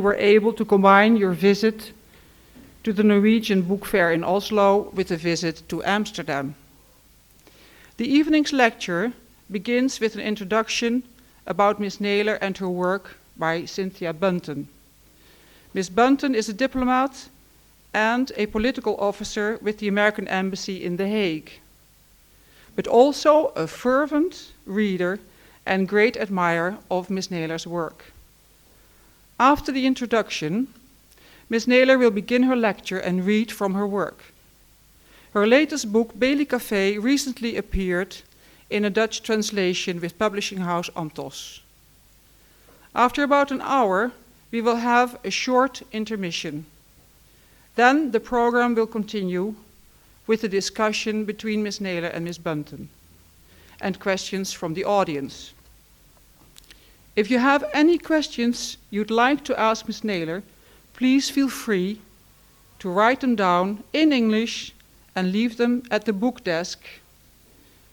you were able to combine your visit to the Norwegian Book Fair in Oslo with a visit to Amsterdam. The evening's lecture begins with an introduction about Ms. Naylor and her work by Cynthia Bunton. Ms. Bunton is a diplomat and a political officer with the American Embassy in The Hague, but also a fervent reader and great admirer of Ms. Naylor's work. After the introduction, Ms. Naylor will begin her lecture and read from her work. Her latest book, Bailey Café, recently appeared in a Dutch translation with publishing house Antos. After about an hour, we will have a short intermission. Then the program will continue with a discussion between Ms. Naylor and Ms. Bunton and questions from the audience. If you have any questions you'd like to ask Ms. Naylor, please feel free to write them down in English and leave them at the book desk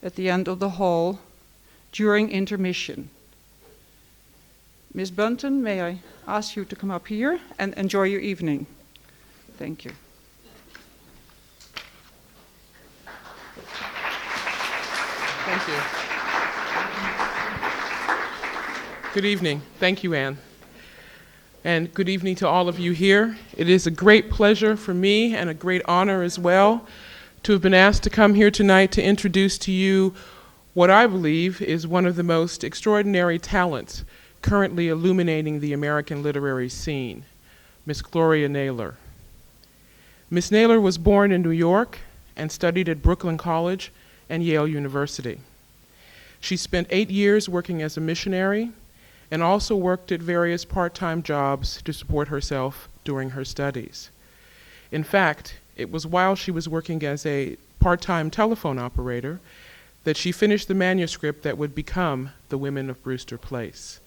at the end of the hall during intermission. Ms. Bunton, may I ask you to come up here and enjoy your evening? Thank you. Thank you. Good evening. Thank you, Anne. And good evening to all of you here. It is a great pleasure for me and a great honor as well to have been asked to come here tonight to introduce to you what I believe is one of the most extraordinary talents currently illuminating the American literary scene, Miss Gloria Naylor. Miss Naylor was born in New York and studied at Brooklyn College and Yale University. She spent 8 years working as a missionary and also worked at various part-time jobs to support herself during her studies. In fact, it was while she was working as a part-time telephone operator that she finished the manuscript that would become The Women of Brewster Place.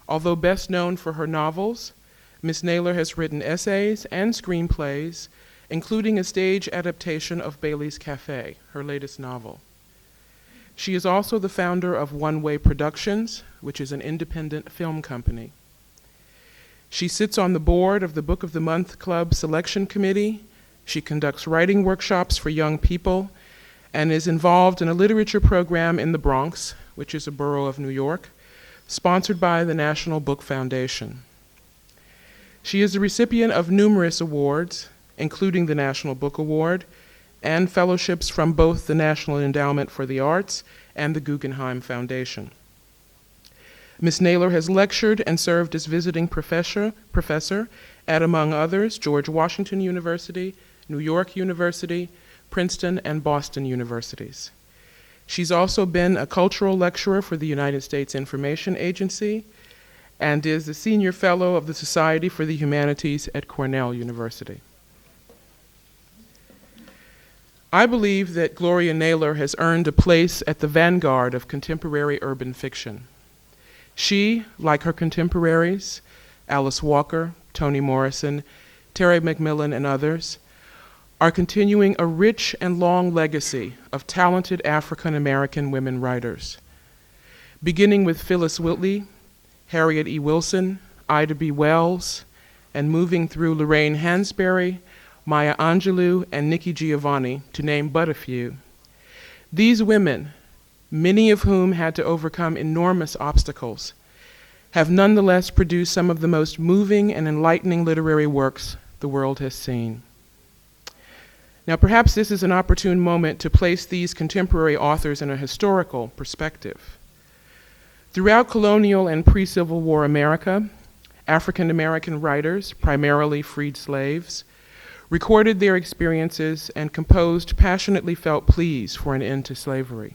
Although best known for her novels, Miss Naylor has written essays and screenplays, including a stage adaptation of Bailey's Café, her latest novel. She is also the founder of One Way Productions, which is an independent film company. She sits on the board of the Book of the Month Club Selection Committee. She conducts writing workshops for young people and is involved in a literature program in the Bronx, which is a borough of New York, sponsored by the National Book Foundation. She is the recipient of numerous awards, including the National Book Award, and fellowships from both the National Endowment for the Arts and the Guggenheim Foundation. Ms. Naylor has lectured and served as visiting professor at, among others, George Washington University, New York University, Princeton, and Boston universities. She's also been a cultural lecturer for the United States Information Agency and is the senior fellow of the Society for the Humanities at Cornell University. I believe that Gloria Naylor has earned a place at the vanguard of contemporary urban fiction. She, like her contemporaries, Alice Walker, Toni Morrison, Terry McMillan, and others, are continuing a rich and long legacy of talented African American women writers. Beginning with Phyllis Whitley, Harriet E. Wilson, Ida B. Wells, and moving through Lorraine Hansberry, Maya Angelou, and Nikki Giovanni, to name but a few. These women, many of whom had to overcome enormous obstacles, have nonetheless produced some of the most moving and enlightening literary works the world has seen. Now, perhaps this is an opportune moment to place these contemporary authors in a historical perspective. Throughout colonial and pre-Civil War America, African American writers, primarily freed slaves, recorded their experiences and composed passionately felt pleas for an end to slavery.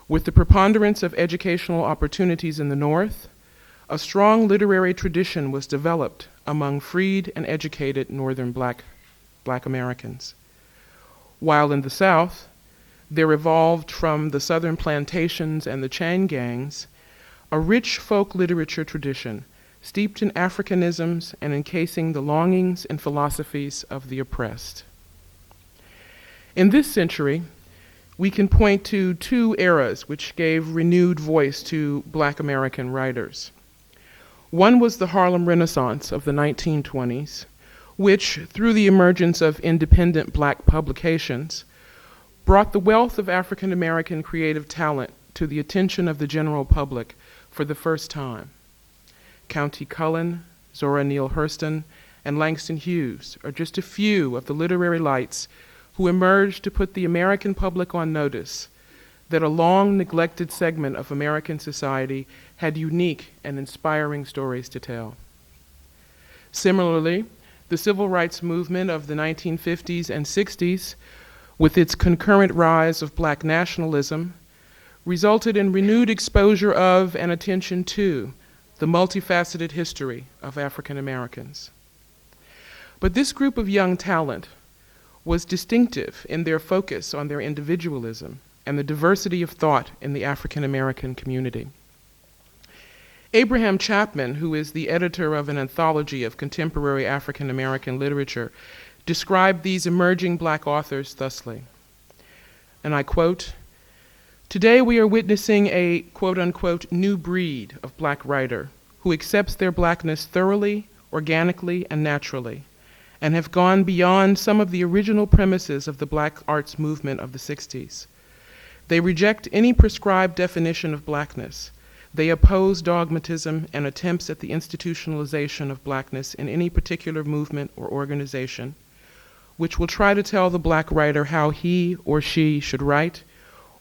With the preponderance of educational opportunities in the North, a strong literary tradition was developed among freed and educated Northern Black Americans. While in the South, there evolved from the Southern plantations and the chain gangs a rich folk literature tradition steeped in Africanisms and encasing the longings and philosophies of the oppressed. In this century, we can point to two eras which gave renewed voice to Black American writers. One was the Harlem Renaissance of the 1920s, which, through the emergence of independent black publications, brought the wealth of African American creative talent to the attention of the general public for the first time. Countee Cullen, Zora Neale Hurston, and Langston Hughes are just a few of the literary lights who emerged to put the American public on notice that a long neglected segment of American society had unique and inspiring stories to tell. Similarly, the civil rights movement of the 1950s and 60s, with its concurrent rise of black nationalism, resulted in renewed exposure of and attention to the multifaceted history of African Americans. But this group of young talent was distinctive in their focus on their individualism and the diversity of thought in the African American community. Abraham Chapman, who is the editor of an anthology of contemporary African American literature, described these emerging black authors thusly, and I quote, "Today we are witnessing a quote-unquote new breed of black writer who accepts their blackness thoroughly, organically, and naturally, and have gone beyond some of the original premises of the black arts movement of the 60s. They reject any prescribed definition of blackness. They oppose dogmatism and attempts at the institutionalization of blackness in any particular movement or organization, which will try to tell the black writer how he or she should write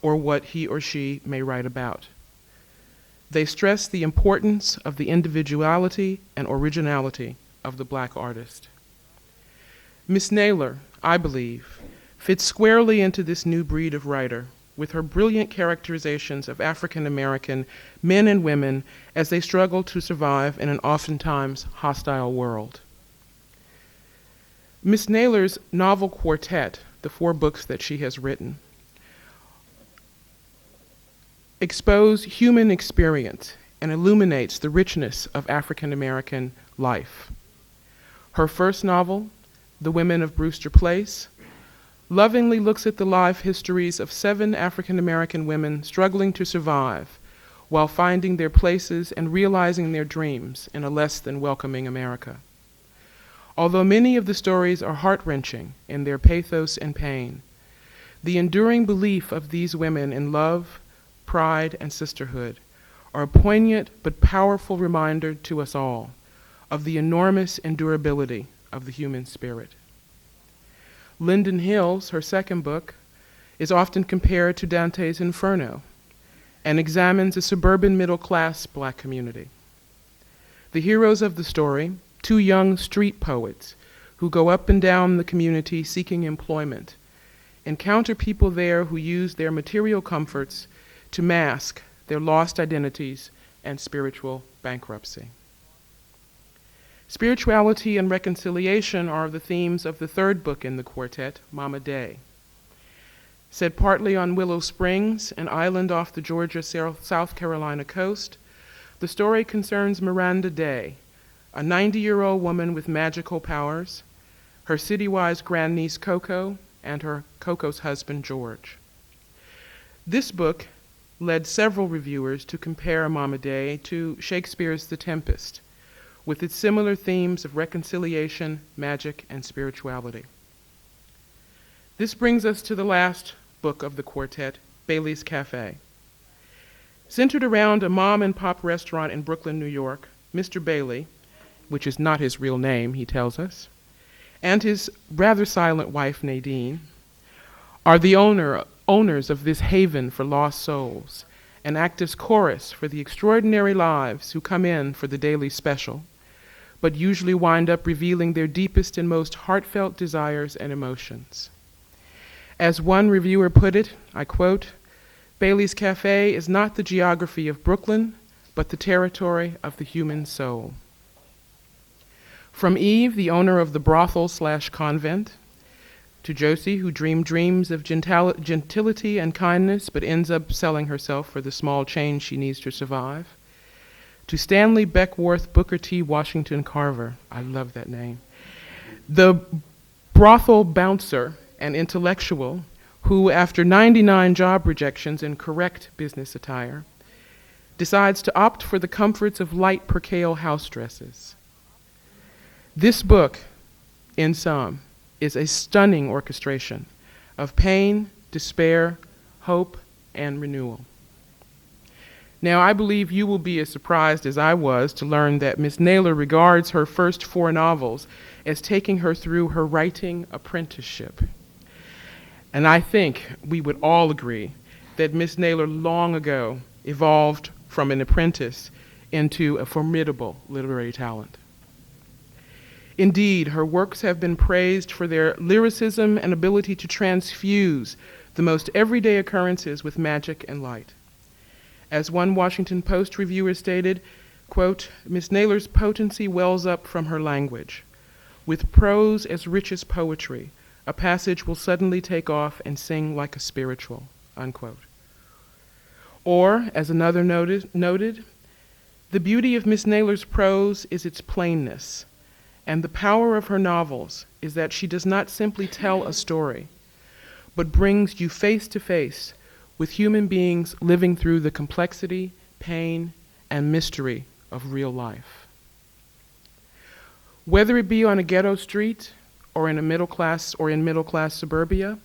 or what he or she may write about. They stress the importance of the individuality and originality of the black artist." Miss Naylor, I believe, fits squarely into this new breed of writer with her brilliant characterizations of African American men and women as they struggle to survive in an oftentimes hostile world. Miss Naylor's novel quartet, the 4 books that she has written, expose human experience and illuminates the richness of African American life. Her first novel, The Women of Brewster Place, lovingly looks at the life histories of 7 African American women struggling to survive while finding their places and realizing their dreams in a less than welcoming America. Although many of the stories are heart-wrenching in their pathos and pain, the enduring belief of these women in love, pride, and sisterhood are a poignant but powerful reminder to us all of the enormous endurability of the human spirit. Linden Hills, her second book, is often compared to Dante's Inferno and examines a suburban middle-class black community. The heroes of the story, 2 young street poets who go up and down the community seeking employment, encounter people there who use their material comforts to mask their lost identities and spiritual bankruptcy. Spirituality and reconciliation are the themes of the 3rd book in the quartet, Mama Day. Set partly on Willow Springs, an island off the Georgia-South Carolina coast, the story concerns Miranda Day, a 90-year-old woman with magical powers, her city-wise grandniece Coco, and her Coco's husband George. This book led several reviewers to compare Mama Day to Shakespeare's The Tempest, with its similar themes of reconciliation, magic, and spirituality. This brings us to the last book of the quartet, Bailey's Cafe. Centered around a mom and pop restaurant in Brooklyn, New York, Mr. Bailey, which is not his real name, he tells us, and his rather silent wife, Nadine, are the owners of this haven for lost souls, and act as chorus for the extraordinary lives who come in for the daily special, but usually wind up revealing their deepest and most heartfelt desires and emotions. As one reviewer put it, I quote, "Bailey's Cafe is not the geography of Brooklyn, but the territory of the human soul." From Eve, the owner of the brothel/convent, to Josie, who dreamed dreams of gentility and kindness, but ends up selling herself for the small change she needs to survive, to Stanley Beckworth Booker T. Washington Carver, I love that name, the brothel bouncer and intellectual who, after 99 job rejections in correct business attire, decides to opt for the comforts of light percale house dresses. This book, in sum, is a stunning orchestration of pain, despair, hope, and renewal. Now, I believe you will be as surprised as I was to learn that Miss Naylor regards her first 4 novels as taking her through her writing apprenticeship. And I think we would all agree that Miss Naylor long ago evolved from an apprentice into a formidable literary talent. Indeed, her works have been praised for their lyricism and ability to transfuse the most everyday occurrences with magic and light. As one Washington Post reviewer stated, quote, "Miss Naylor's potency wells up from her language. With prose as rich as poetry, a passage will suddenly take off and sing like a spiritual," unquote. Or, as another noted, "The beauty of Miss Naylor's prose is its plainness, and the power of her novels is that she does not simply tell a story, but brings you face to face with human beings living through the complexity, pain, and mystery of real life." Whether it be on a ghetto street or in middle class suburbia,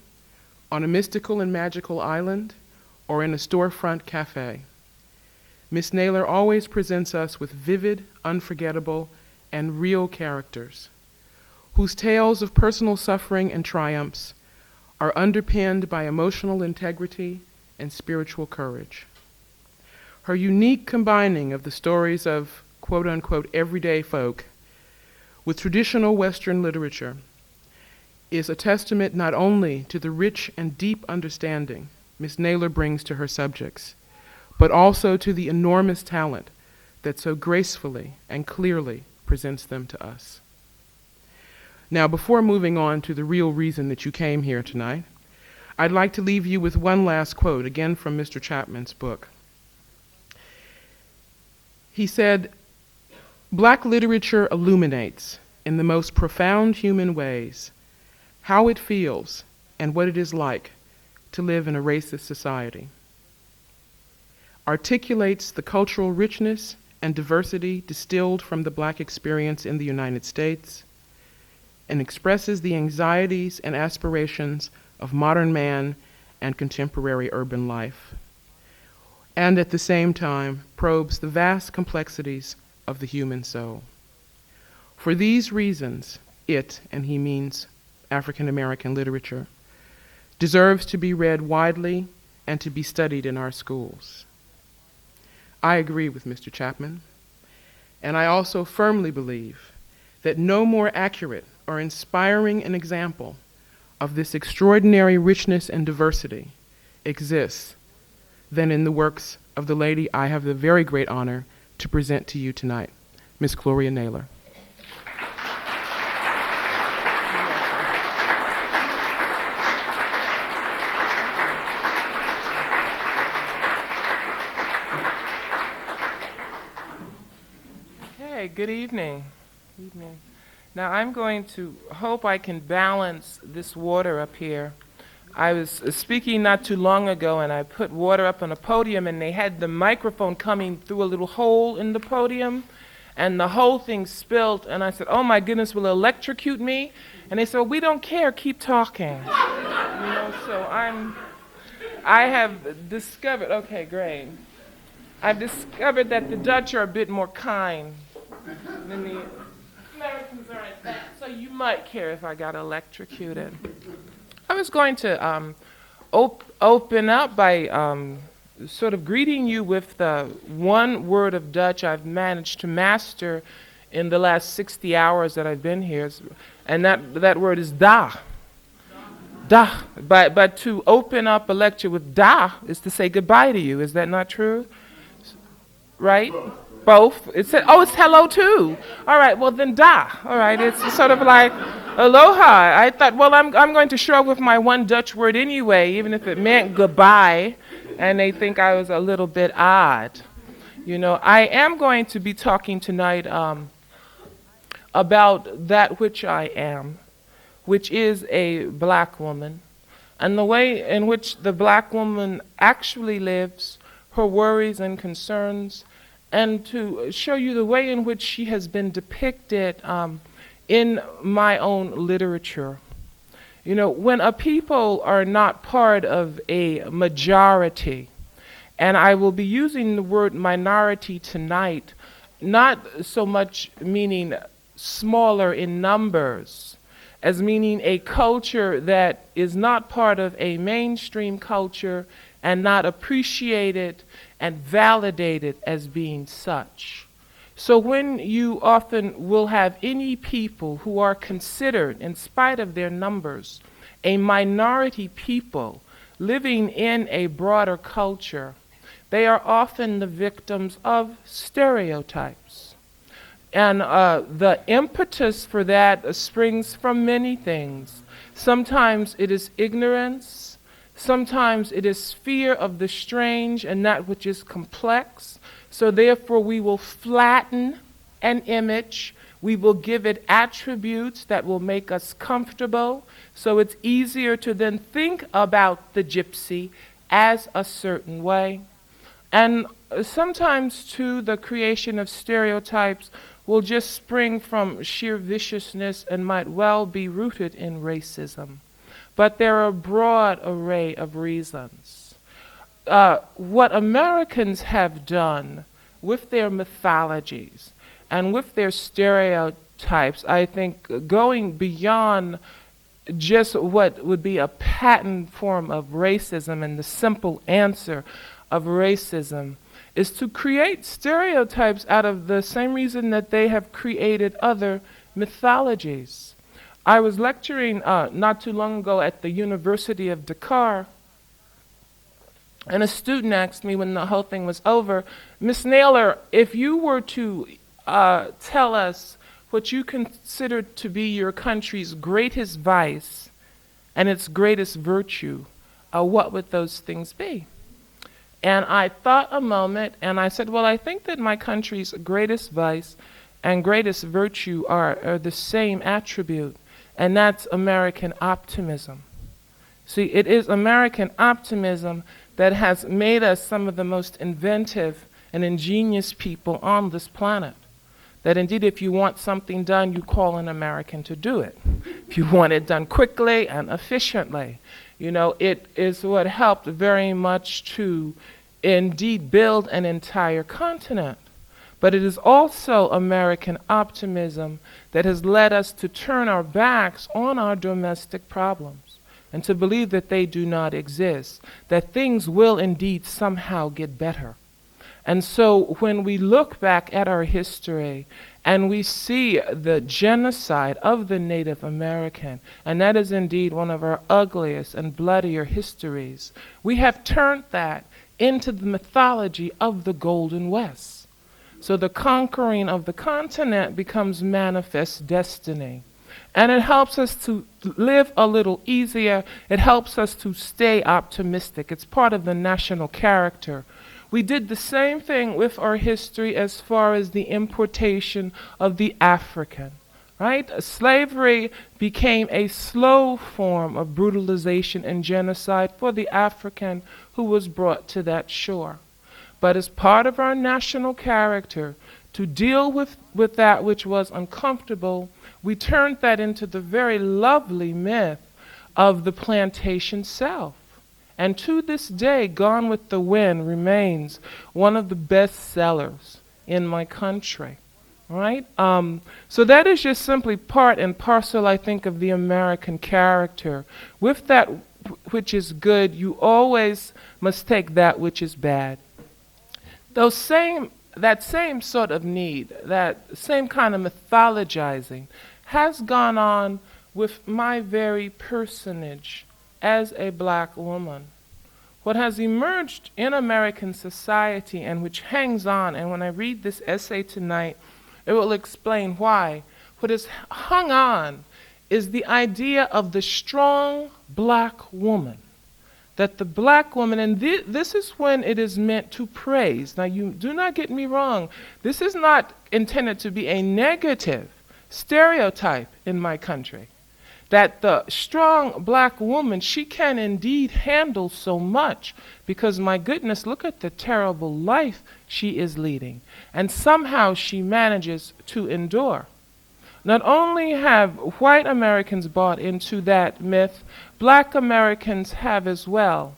on a mystical and magical island, or in a storefront cafe, Miss Naylor always presents us with vivid, unforgettable, and real characters whose tales of personal suffering and triumphs are underpinned by emotional integrity and spiritual courage. Her unique combining of the stories of quote-unquote everyday folk with traditional Western literature is a testament not only to the rich and deep understanding Miss Naylor brings to her subjects, but also to the enormous talent that so gracefully and clearly presents them to us. Now, before moving on to the real reason that you came here tonight, I'd like to leave you with one last quote, again from Mr. Chapman's book. He said, "Black literature illuminates, in the most profound human ways, how it feels and what it is like to live in a racist society. Articulates the cultural richness and diversity distilled from the Black experience in the United States, and expresses the anxieties and aspirations of modern man and contemporary urban life, and at the same time probes the vast complexities of the human soul. For these reasons, it," and he means African American literature, "deserves to be read widely and to be studied in our schools." I agree with Mr. Chapman, and I also firmly believe that no more accurate or inspiring an example of this extraordinary richness and diversity exists than in the works of the lady I have the very great honor to present to you tonight, Miss Gloria Naylor. Okay, good evening. Now I'm going to hope I can balance this water up here. I was speaking not too long ago, and I put water up on a podium, and they had the microphone coming through a little hole in the podium, and the whole thing spilled, and I said, "Oh my goodness, will it electrocute me?" And they said, "Well, we don't care, keep talking." So I have discovered, okay, great. I've discovered that the Dutch are a bit more kind than the Americans aren't that, so you might care if I got electrocuted. I was going to open up by sort of greeting you with the one word of Dutch I've managed to master in the last 60 hours that I've been here, and that word is da. Da. But to open up a lecture with da is to say goodbye to you. Is that not true? Right? Both? It's hello too. All right, well then da. All right, it's sort of like aloha. I thought, well, I'm going to show up with my one Dutch word anyway, even if it meant goodbye, and they think I was a little bit odd. I am going to be talking tonight about that which I am, which is a black woman, and the way in which the black woman actually lives, her worries and concerns, and to show you the way in which she has been depicted in my own literature. You know, when a people are not part of a majority, and I will be using the word minority tonight, not so much meaning smaller in numbers, as meaning a culture that is not part of a mainstream culture and not appreciated and validated as being such. So when you often will have any people who are considered, in spite of their numbers, a minority people living in a broader culture, they are often the victims of stereotypes. And the impetus for that springs from many things. Sometimes it is ignorance. Sometimes it is fear of the strange and that which is complex. So therefore we will flatten an image. We will give it attributes that will make us comfortable. So it's easier to then think about the gypsy as a certain way. And sometimes too, the creation of stereotypes will just spring from sheer viciousness and might well be rooted in racism. But there are a broad array of reasons. What Americans have done with their mythologies and with their stereotypes, I think going beyond just what would be a patent form of racism and the simple answer of racism, is to create stereotypes out of the same reason that they have created other mythologies. I was lecturing not too long ago at the University of Dakar, and a student asked me when the whole thing was over, Miss Naylor, if you were to tell us what you consider to be your country's greatest vice and its greatest virtue, what would those things be? And I thought a moment, and I said, well, I think that my country's greatest vice and greatest virtue are the same attribute, and that's American optimism. See, it is American optimism that has made us some of the most inventive and ingenious people on this planet. That indeed, if you want something done, you call an American to do it. If you want it done quickly and efficiently. You know, it is what helped very much to indeed build an entire continent. But it is also American optimism that has led us to turn our backs on our domestic problems and to believe that they do not exist, that things will indeed somehow get better. And so when we look back at our history and we see the genocide of the Native American, and that is indeed one of our ugliest and bloodier histories, we have turned that into the mythology of the Golden West. So the conquering of the continent becomes manifest destiny. And it helps us to live a little easier. It helps us to stay optimistic. It's part of the national character. We did the same thing with our history as far as the importation of the African, right? Slavery became a slow form of brutalization and genocide for the African who was brought to that shore. But as part of our national character, to deal with that which was uncomfortable, we turned that into the very lovely myth of the plantation self. And to this day, Gone with the Wind remains one of the best sellers in my country, right? So that is just simply part and parcel, I think, of the American character. With that which is good, you always must take that which is bad. That same sort of need, that same kind of mythologizing has gone on with my very personage as a black woman. What has emerged in American society and which hangs on, and when I read this essay tonight, it will explain why. What has hung on is the idea of the strong black woman. That the black woman, and this is when it is meant to praise. Now, you do not get me wrong. This is not intended to be a negative stereotype in my country. that the strong black woman, she can indeed handle so much, because my goodness, look at the terrible life she is leading. And somehow she manages to endure. Not only have white Americans bought into that myth, black Americans have as well.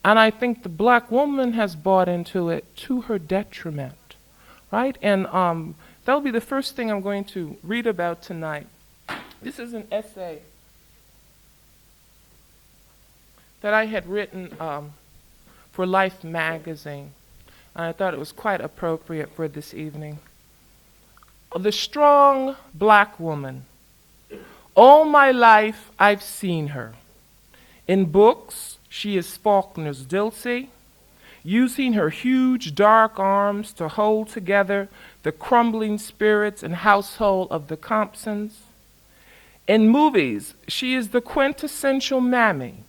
And I think the black woman has bought into it to her detriment, right? And that'll be the first thing I'm going to read about tonight. This is an essay that I had written for Life magazine, and I thought it was quite appropriate for this evening. The strong black woman. All my life I've seen her. In books, she is Faulkner's Dilsey, using her huge dark arms to hold together the crumbling spirits and household of the Compsons. In movies, she is the quintessential mammy,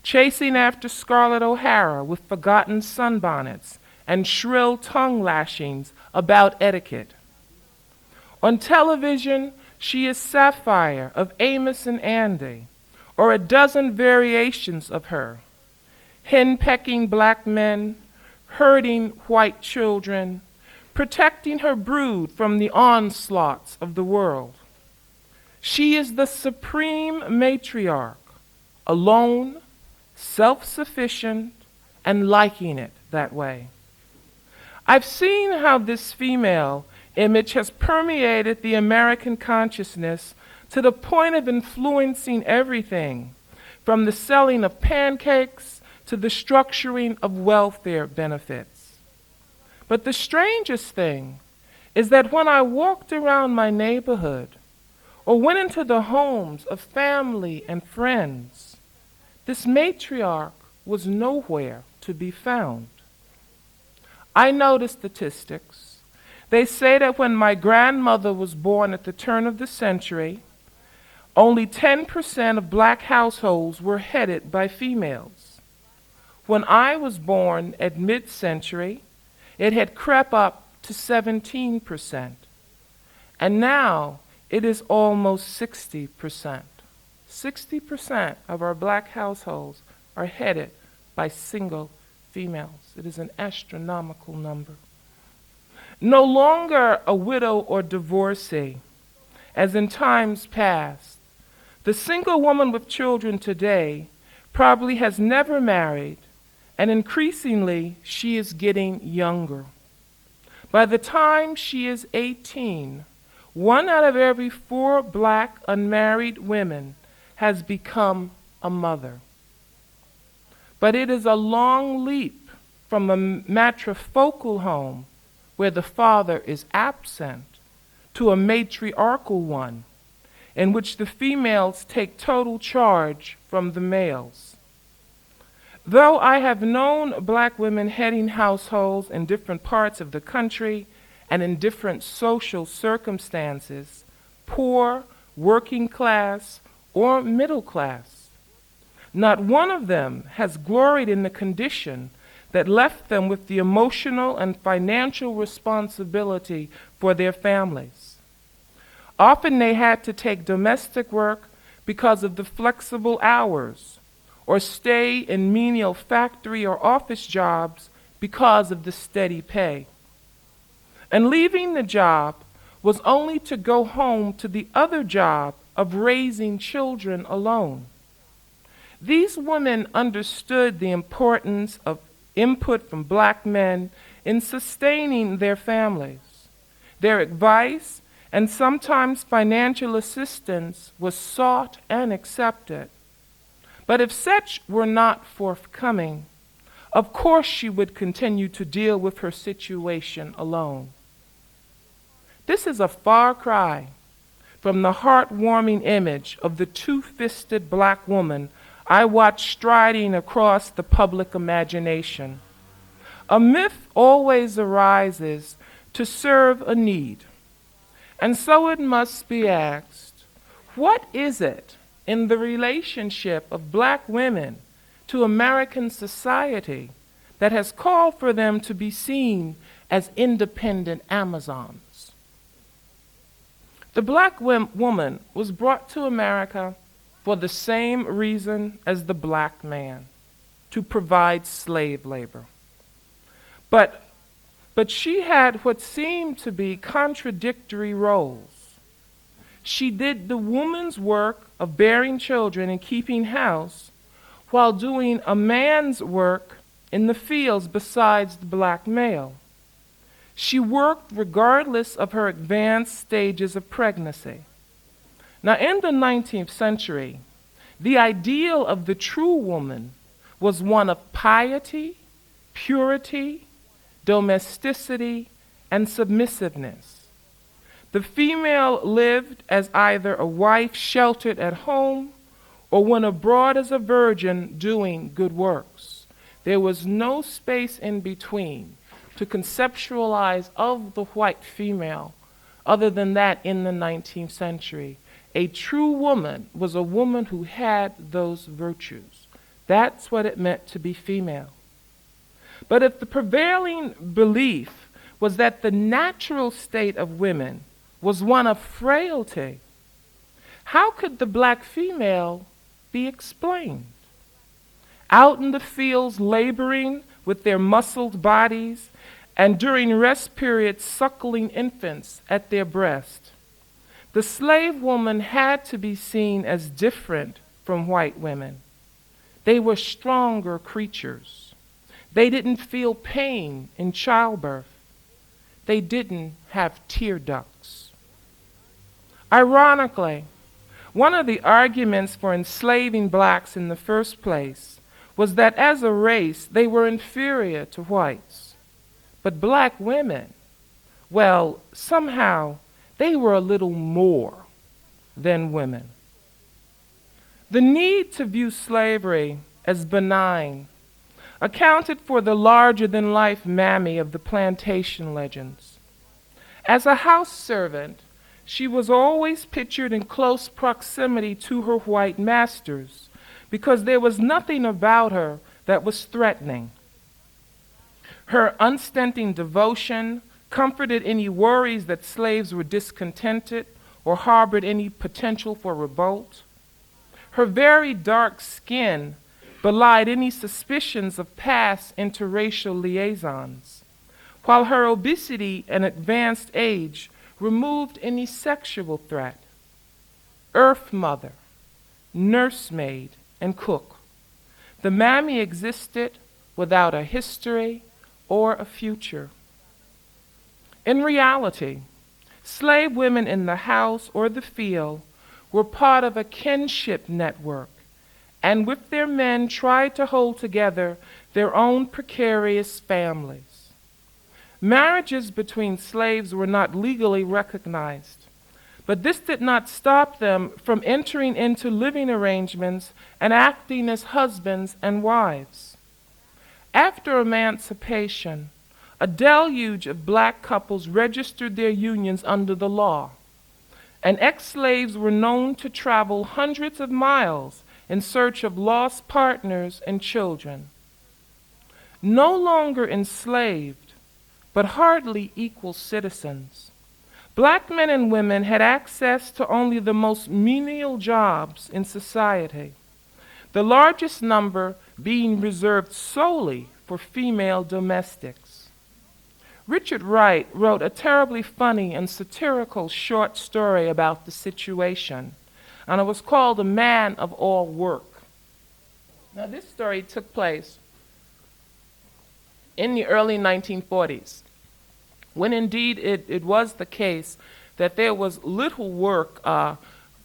chasing after Scarlett O'Hara with forgotten sunbonnets and shrill tongue lashings about etiquette. On television, she is Sapphire of Amos and Andy, or a dozen variations of her, hen-pecking black men, herding white children, protecting her brood from the onslaughts of the world. She is the supreme matriarch, alone, self-sufficient, and liking it that way. I've seen how this female image has permeated the American consciousness to the point of influencing everything, from the selling of pancakes to the structuring of welfare benefits. But the strangest thing is that when I walked around my neighborhood or went into the homes of family and friends, this matriarch was nowhere to be found. I know the statistics. They say that when my grandmother was born at the turn of the century, only 10% of black households were headed by females. When I was born at mid-century, it had crept up to 17%. And now it is almost 60%. 60% of our black households are headed by single females. It is an astronomical number. No longer a widow or divorcee, as in times past, the single woman with children today probably has never married, and increasingly she is getting younger. By the time she is 18, 1 out of every 4 black unmarried women has become a mother. But it is a long leap from a matrifocal home where the father is absent to a matriarchal one in which the females take total charge from the males. Though I have known black women heading households in different parts of the country and in different social circumstances, poor, working class, or middle class, not one of them has gloried in the condition that left them with the emotional and financial responsibility for their families. Often they had to take domestic work because of the flexible hours, or stay in menial factory or office jobs because of the steady pay. And leaving the job was only to go home to the other job of raising children alone. These women understood the importance of input from black men in sustaining their families. Their advice and sometimes financial assistance was sought and accepted. But if such were not forthcoming, of course she would continue to deal with her situation alone. This is a far cry from the heartwarming image of the two-fisted black woman I watched striding across the public imagination. A myth always arises to serve a need. And so it must be asked, what is it in the relationship of black women to American society that has called for them to be seen as independent Amazons? The black woman was brought to America for the same reason as the black man, to provide slave labor. But she had what seemed to be contradictory roles. She did the woman's work of bearing children and keeping house while doing a man's work in the fields besides the black male. She worked regardless of her advanced stages of pregnancy. Now, in the 19th century, the ideal of the true woman was one of piety, purity, domesticity, and submissiveness. The female lived as either a wife sheltered at home or when abroad as a virgin doing good works. There was no space in between to conceptualize of the white female other than that in the 19th century. A true woman was a woman who had those virtues. That's what it meant to be female. But if the prevailing belief was that the natural state of women was one of frailty, how could the black female be explained? Out in the fields laboring with their muscled bodies and during rest periods suckling infants at their breast, the slave woman had to be seen as different from white women. They were stronger creatures. They didn't feel pain in childbirth. They didn't have tear ducts. Ironically, one of the arguments for enslaving blacks in the first place was that as a race they were inferior to whites. But black women, well, somehow they were a little more than women. The need to view slavery as benign accounted for the larger-than-life mammy of the plantation legends. As a house servant, she was always pictured in close proximity to her white masters because there was nothing about her that was threatening. Her unstinting devotion comforted any worries that slaves were discontented or harbored any potential for revolt. Her very dark skin belied any suspicions of past interracial liaisons, while her obesity and advanced age removed any sexual threat. Earth mother, nursemaid, and cook, the mammy existed without a history or a future. In reality, slave women in the house or the field were part of a kinship network, and with their men tried to hold together their own precarious families. Marriages between slaves were not legally recognized, but this did not stop them from entering into living arrangements and acting as husbands and wives. After emancipation, a deluge of black couples registered their unions under the law, and ex-slaves were known to travel hundreds of miles in search of lost partners and children. No longer enslaved, but hardly equal citizens, black men and women had access to only the most menial jobs in society, the largest number being reserved solely for female domestics. Richard Wright wrote a terribly funny and satirical short story about the situation, and it was called A Man of All Work. Now, this story took place in the early 1940s, when indeed it was the case that there was little work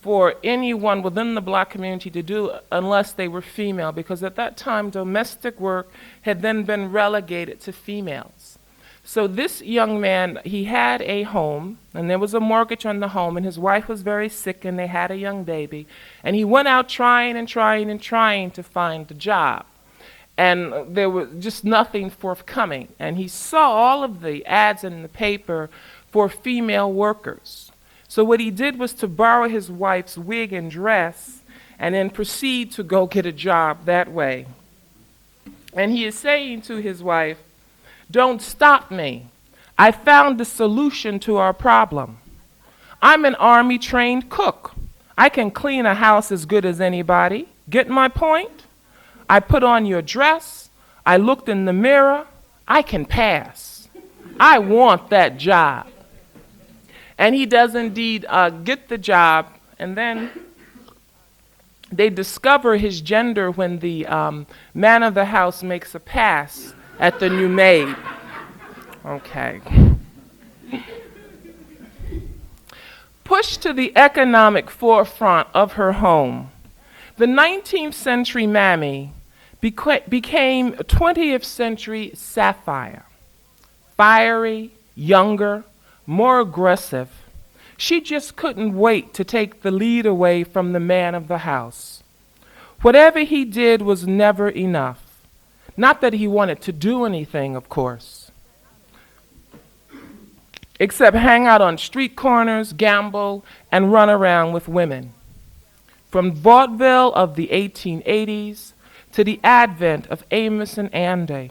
for anyone within the black community to do unless they were female, because at that time domestic work had then been relegated to females. So this young man, he had a home, and there was a mortgage on the home, and his wife was very sick, and they had a young baby. And he went out trying to find a job. And there was just nothing forthcoming. And he saw all of the ads in the paper for female workers. So what he did was to borrow his wife's wig and dress, and then proceed to go get a job that way. And he is saying to his wife, "Don't stop me. I found the solution to our problem. I'm an Army-trained cook. I can clean a house as good as anybody. Get my point? I put on your dress. I looked in the mirror. I can pass. I want that job. And he does indeed get the job, and then they discover his gender when the man of the house makes a pass at the new maid. Okay. Pushed to the economic forefront of her home, the 19th century Mammy became a 20th century Sapphire. Fiery, younger, more aggressive. She just couldn't wait to take the lead away from the man of the house. Whatever he did was never enough. Not that he wanted to do anything, of course, except hang out on street corners, gamble, and run around with women. From vaudeville of the 1880s to the advent of Amos and Andy,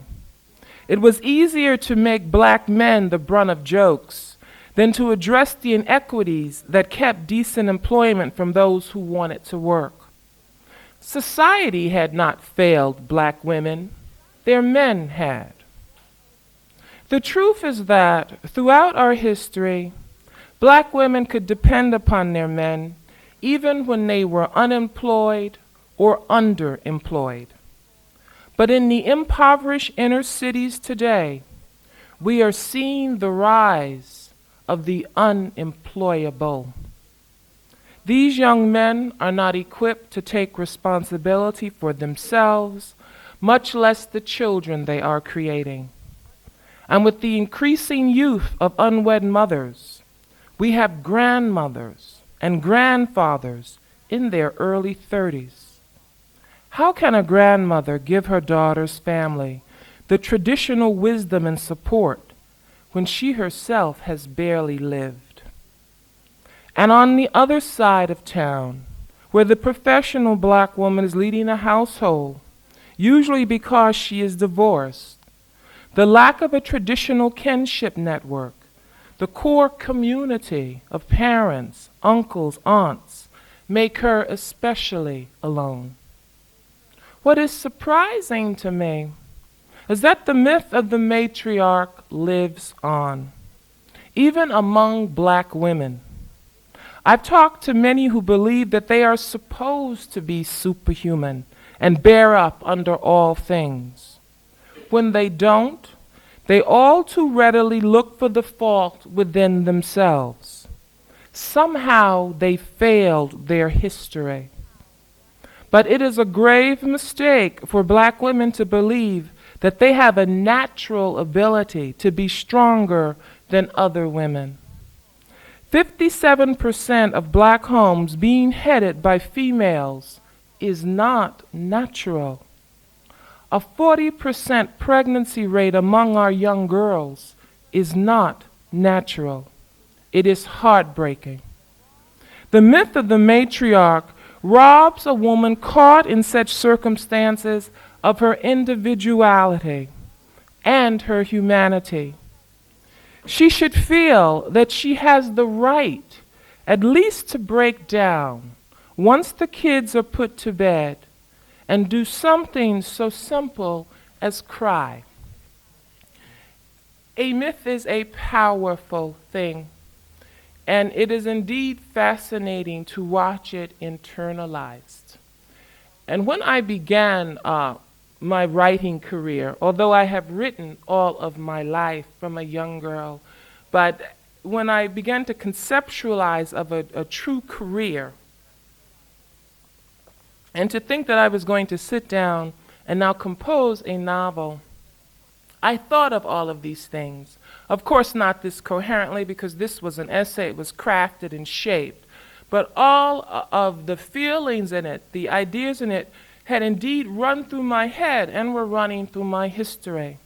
it was easier to make black men the brunt of jokes than to address the inequities that kept decent employment from those who wanted to work. Society had not failed black women, their men had. The truth is that throughout our history, black women could depend upon their men even when they were unemployed or underemployed. But in the impoverished inner cities today, we are seeing the rise of the unemployable. These young men are not equipped to take responsibility for themselves, much less the children they are creating. And with the increasing youth of unwed mothers, we have grandmothers and grandfathers in their early 30s. How can a grandmother give her daughter's family the traditional wisdom and support when she herself has barely lived? And on the other side of town, where the professional black woman is leading a household, usually because she is divorced, the lack of a traditional kinship network, the core community of parents, uncles, aunts, make her especially alone. What is surprising to me is that the myth of the matriarch lives on, even among black women. I've talked to many who believe that they are supposed to be superhuman and bear up under all things. When they don't, they all too readily look for the fault within themselves. Somehow they failed their history. But it is a grave mistake for black women to believe that they have a natural ability to be stronger than other women. 57% of black homes being headed by females is not natural. A 40% pregnancy rate among our young girls is not natural. It is heartbreaking. The myth of the matriarch robs a woman caught in such circumstances of her individuality and her humanity. She should feel that she has the right, at least to break down once the kids are put to bed and do something so simple as cry. A myth is a powerful thing, and it is indeed fascinating to watch it internalized. And when I began my writing career, although I have written all of my life from a young girl, but when I began to conceptualize of a true career, and to think that I was going to sit down and now compose a novel, I thought of all of these things. Of course, not this coherently, because this was an essay. It was crafted and shaped. But all of the feelings in it, the ideas in it, had indeed run through my head and were running through my history.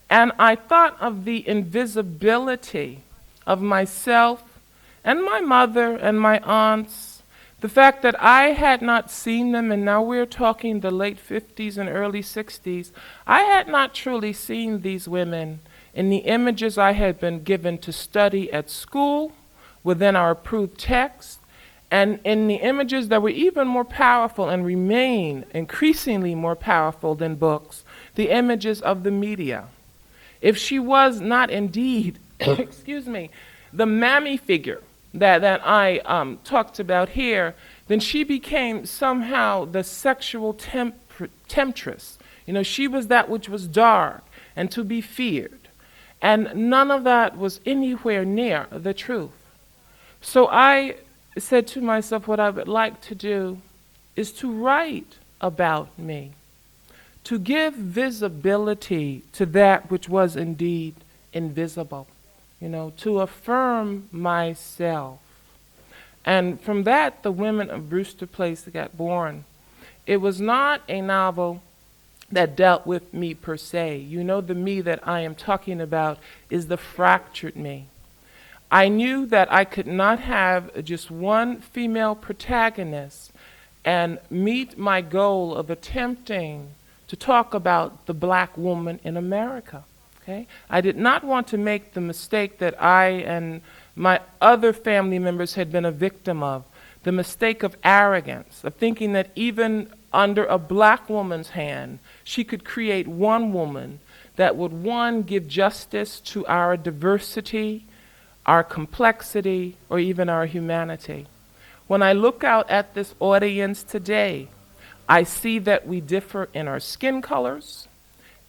And I thought of the invisibility of myself and my mother and my aunts, the fact that I had not seen them, and now we're talking the late 50s and early 60s, I had not truly seen these women in the images I had been given to study at school, within our approved text, And in the images that were even more powerful and remain increasingly more powerful than books, the images of the media. If she was not indeed, excuse me, the mammy figure that I talked about here, then she became somehow the sexual temptress. You know, she was that which was dark and to be feared. And none of that was anywhere near the truth. So I said to myself, what I would like to do is to write about me, to give visibility to that which was indeed invisible, you know, to affirm myself. And from that, the Women of Brewster Place got born. It was not a novel that dealt with me per se. You know, the me that I am talking about is the fractured me. I knew that I could not have just one female protagonist and meet my goal of attempting to talk about the black woman in America. Okay? I did not want to make the mistake that I and my other family members had been a victim of, the mistake of arrogance, of thinking that even under a black woman's hand, she could create one woman that would, one, give justice to our diversity, our complexity, or even our humanity. When I look out at this audience today, I see that we differ in our skin colors.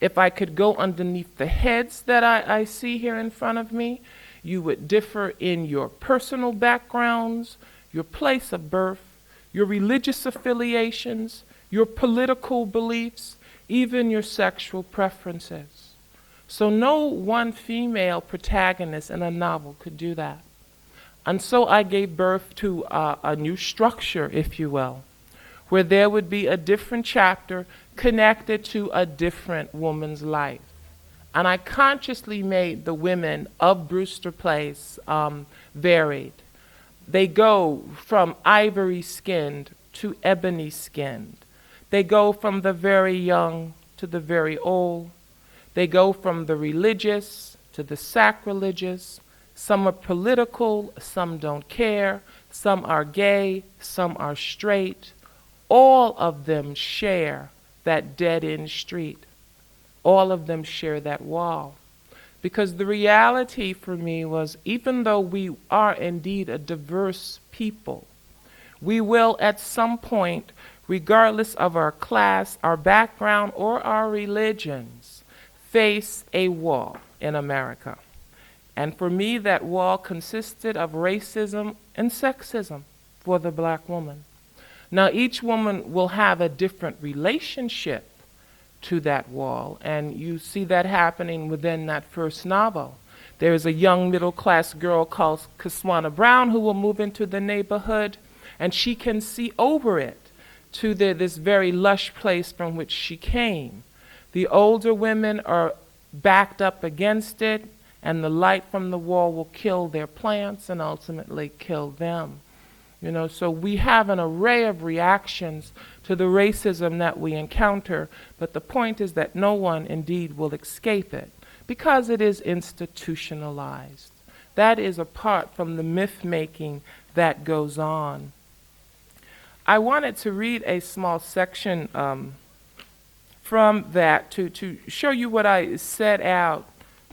If I could go underneath the heads that I see here in front of me, you would differ in your personal backgrounds, your place of birth, your religious affiliations, your political beliefs, even your sexual preferences. So no one female protagonist in a novel could do that. And so I gave birth to a new structure, if you will, where there would be a different chapter connected to a different woman's life. And I consciously made the women of Brewster Place varied. They go from ivory-skinned to ebony-skinned. They go from the very young to the very old. They go from the religious to the sacrilegious. Some are political, some don't care, some are gay, some are straight. All of them share that dead-end street. All of them share that wall. Because the reality for me was, even though we are indeed a diverse people, we will at some point, regardless of our class, our background, or our religions, face a wall in America. And for me, that wall consisted of racism and sexism for the black woman. Now, each woman will have a different relationship to that wall, and you see that happening within that first novel. There is a young middle-class girl called Kaswana Brown who will move into the neighborhood, and she can see over it to this very lush place from which she came. The older women are backed up against it, and the light from the wall will kill their plants and ultimately kill them. You know, so we have an array of reactions to the racism that we encounter, but the point is that no one indeed will escape it because it is institutionalized. That is apart from the myth-making that goes on. I wanted to read a small section from that to show you what I set out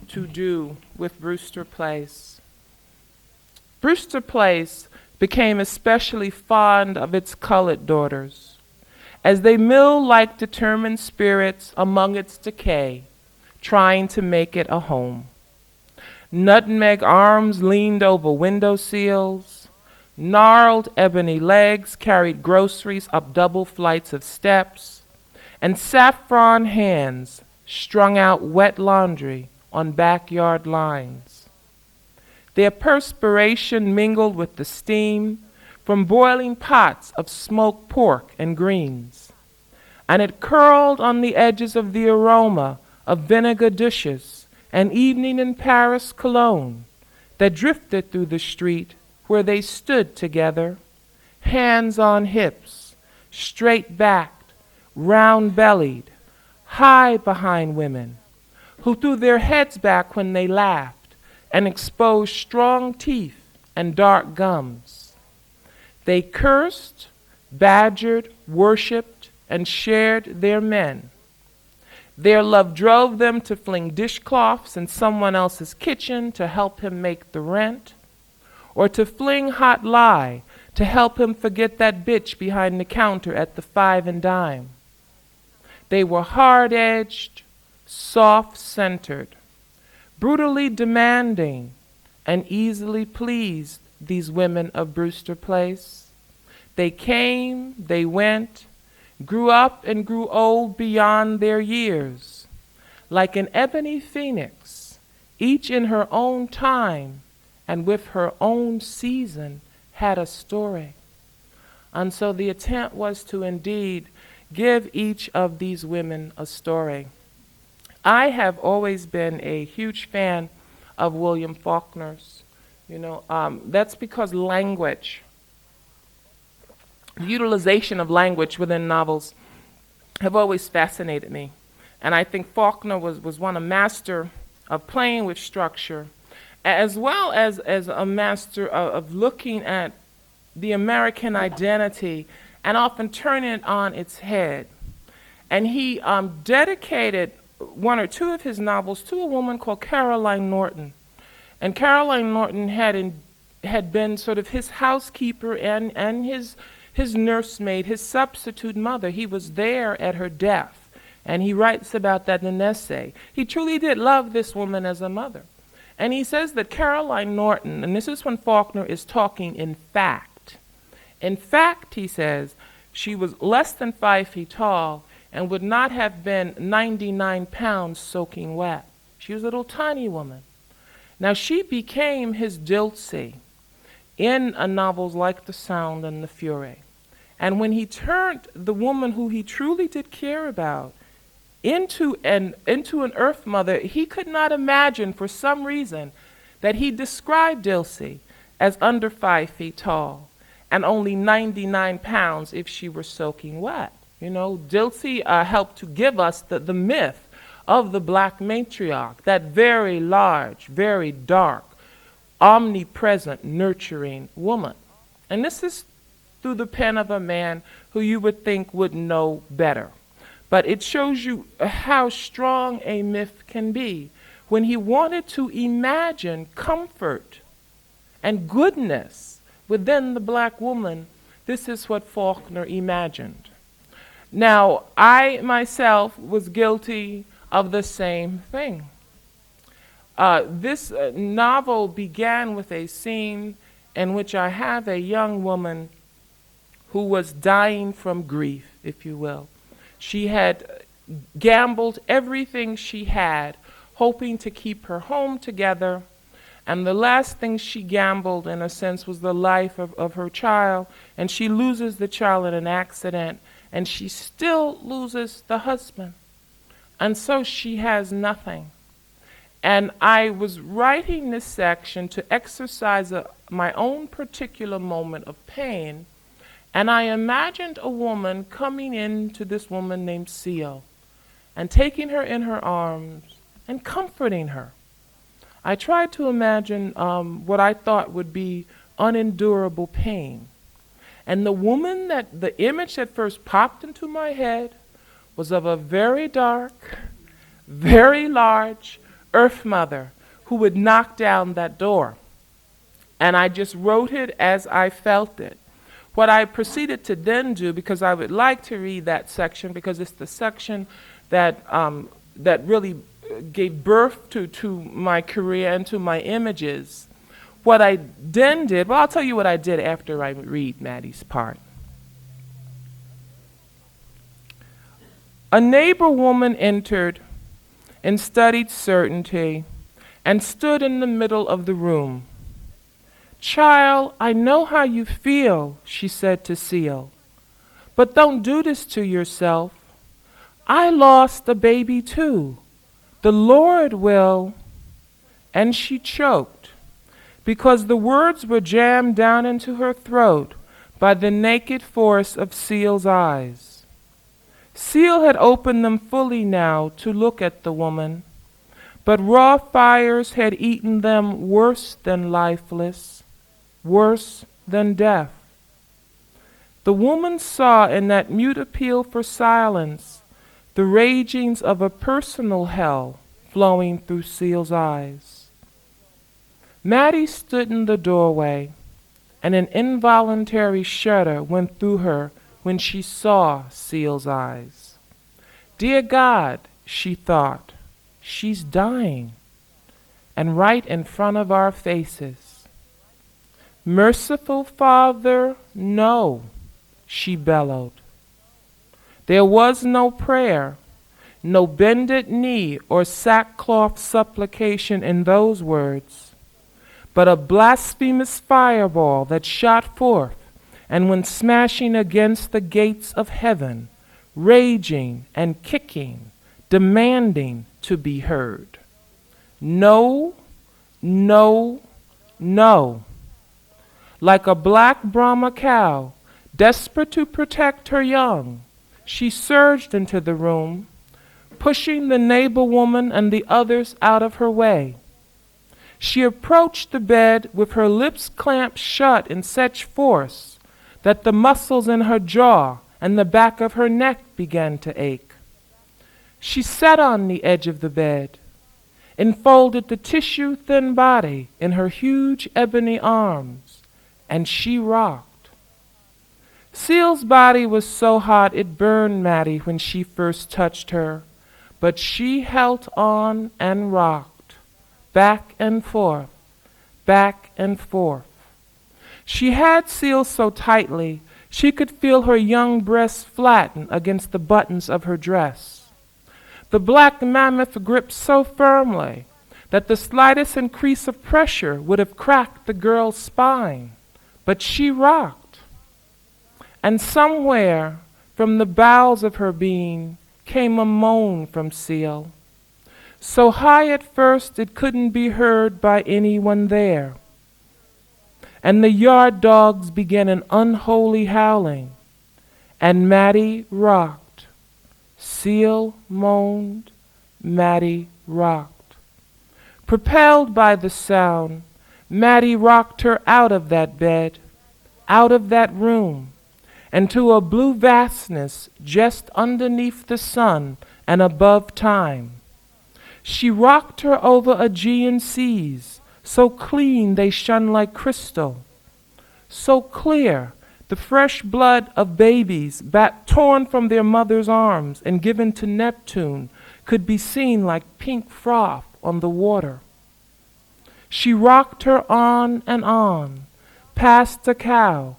to do with Brewster Place. Brewster Place became especially fond of its colored daughters, as they mill like determined spirits among its decay, trying to make it a home. Nutmeg arms leaned over window sills, gnarled ebony legs carried groceries up double flights of steps, and saffron hands strung out wet laundry on backyard lines. Their perspiration mingled with the steam from boiling pots of smoked pork and greens, and it curled on the edges of the aroma of vinegar dishes and evening in Paris cologne that drifted through the street where they stood together, hands on hips, straight-backed, round-bellied, high behind women, who threw their heads back when they laughed and exposed strong teeth and dark gums. They cursed, badgered, worshipped, and shared their men. Their love drove them to fling dishcloths in someone else's kitchen to help him make the rent, or to fling hot lye to help him forget that bitch behind the counter at the 5 and dime. They were hard-edged, soft-centered, brutally demanding, and easily pleased, these women of Brewster Place. They came, they went, grew up and grew old beyond their years, like an ebony phoenix, each in her own time and with her own season had a story. And so the attempt was to indeed give each of these women a story. I have always been a huge fan of William Faulkner's. That's because language, utilization of language within novels have always fascinated me. And I think Faulkner was a master of playing with structure, as well as a master of looking at the American identity and often turning it on its head. And he dedicated one or two of his novels to a woman called Caroline Norton. And Caroline Norton had been sort of his housekeeper and his nursemaid, his substitute mother. He was there at her death, and he writes about that in an essay. He truly did love this woman as a mother. And he says that Caroline Norton, and this is when Faulkner is talking in fact. In fact, he says, she was less than 5 feet tall and would not have been 99 pounds soaking wet. She was a little tiny woman. Now, she became his Dilsey in novels like The Sound and The Fury. And when he turned the woman who he truly did care about into an Earth Mother, he could not imagine, for some reason, that he described Dilsey as under 5 feet tall and only 99 pounds if she were soaking wet. Dilsey helped to give us the myth of the black matriarch, that very large, very dark, omnipresent, nurturing woman. And this is through the pen of a man who you would think would know better. But it shows you how strong a myth can be. When he wanted to imagine comfort and goodness within the black woman, this is what Faulkner imagined. Now, I myself was guilty of the same thing. This novel began with a scene in which I have a young woman who was dying from grief, if you will. She had gambled everything she had, hoping to keep her home together, and the last thing she gambled, in a sense, was the life of her child, and she loses the child in an accident, and she still loses the husband. And so she has nothing. And I was writing this section to exercise my own particular moment of pain, and I imagined a woman coming in to this woman named Seal and taking her in her arms and comforting her. I tried to imagine what I thought would be unendurable pain. And the image that first popped into my head was of a very dark, very large Earth Mother who would knock down that door. And I just wrote it as I felt it. What I proceeded to then do, because I would like to read that section, because it's the section that really gave birth to my career and to my images. What I then did, well, I'll tell you what I did after I read Maddie's part. A neighbor woman entered in studied certainty and stood in the middle of the room. "Child, I know how you feel," she said to Seal, "but don't do this to yourself. I lost a baby too. The Lord will," and she choked because the words were jammed down into her throat by the naked force of Seal's eyes. Seal had opened them fully now to look at the woman, but raw fires had eaten them worse than lifeless, worse than death. The woman saw in that mute appeal for silence the ragings of a personal hell flowing through Seal's eyes. Mattie stood in the doorway, and an involuntary shudder went through her when she saw Seal's eyes. Dear God, she thought, she's dying, and right in front of our faces. Merciful Father, no, she bellowed. There was no prayer, no bended knee or sackcloth supplication in those words, but a blasphemous fireball that shot forth and went smashing against the gates of heaven, raging and kicking, demanding to be heard. No, no, no. Like a black Brahma cow, desperate to protect her young, she surged into the room, pushing the neighbor woman and the others out of her way. She approached the bed with her lips clamped shut in such force that the muscles in her jaw and the back of her neck began to ache. She sat on the edge of the bed, enfolded the tissue-thin body in her huge ebony arms, and she rocked. Seal's body was so hot it burned Mattie when she first touched her, but she held on and rocked, back and forth, back and forth. She had Seal so tightly she could feel her young breasts flatten against the buttons of her dress. The black mammoth gripped so firmly that the slightest increase of pressure would have cracked the girl's spine, but she rocked. And somewhere from the bowels of her being came a moan from Seal, so high at first it couldn't be heard by anyone there. And the yard dogs began an unholy howling, and Mattie rocked. Seal moaned, Mattie rocked. Propelled by the sound, Mattie rocked her out of that bed, out of that room, and to a blue vastness just underneath the sun and above time. She rocked her over Aegean seas, so clean they shone like crystal, so clear the fresh blood of babies torn from their mother's arms and given to Neptune could be seen like pink froth on the water. She rocked her on and on, past the cow,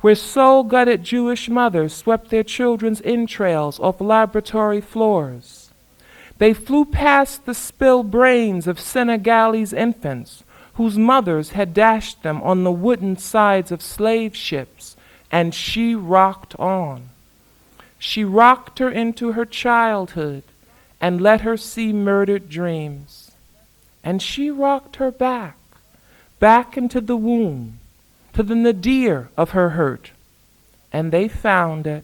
where soul-gutted Jewish mothers swept their children's entrails off laboratory floors. They flew past the spilled brains of Senegalese infants whose mothers had dashed them on the wooden sides of slave ships, and she rocked on. She rocked her into her childhood and let her see murdered dreams. And she rocked her back, back into the womb, to the nadir of her hurt, and they found it,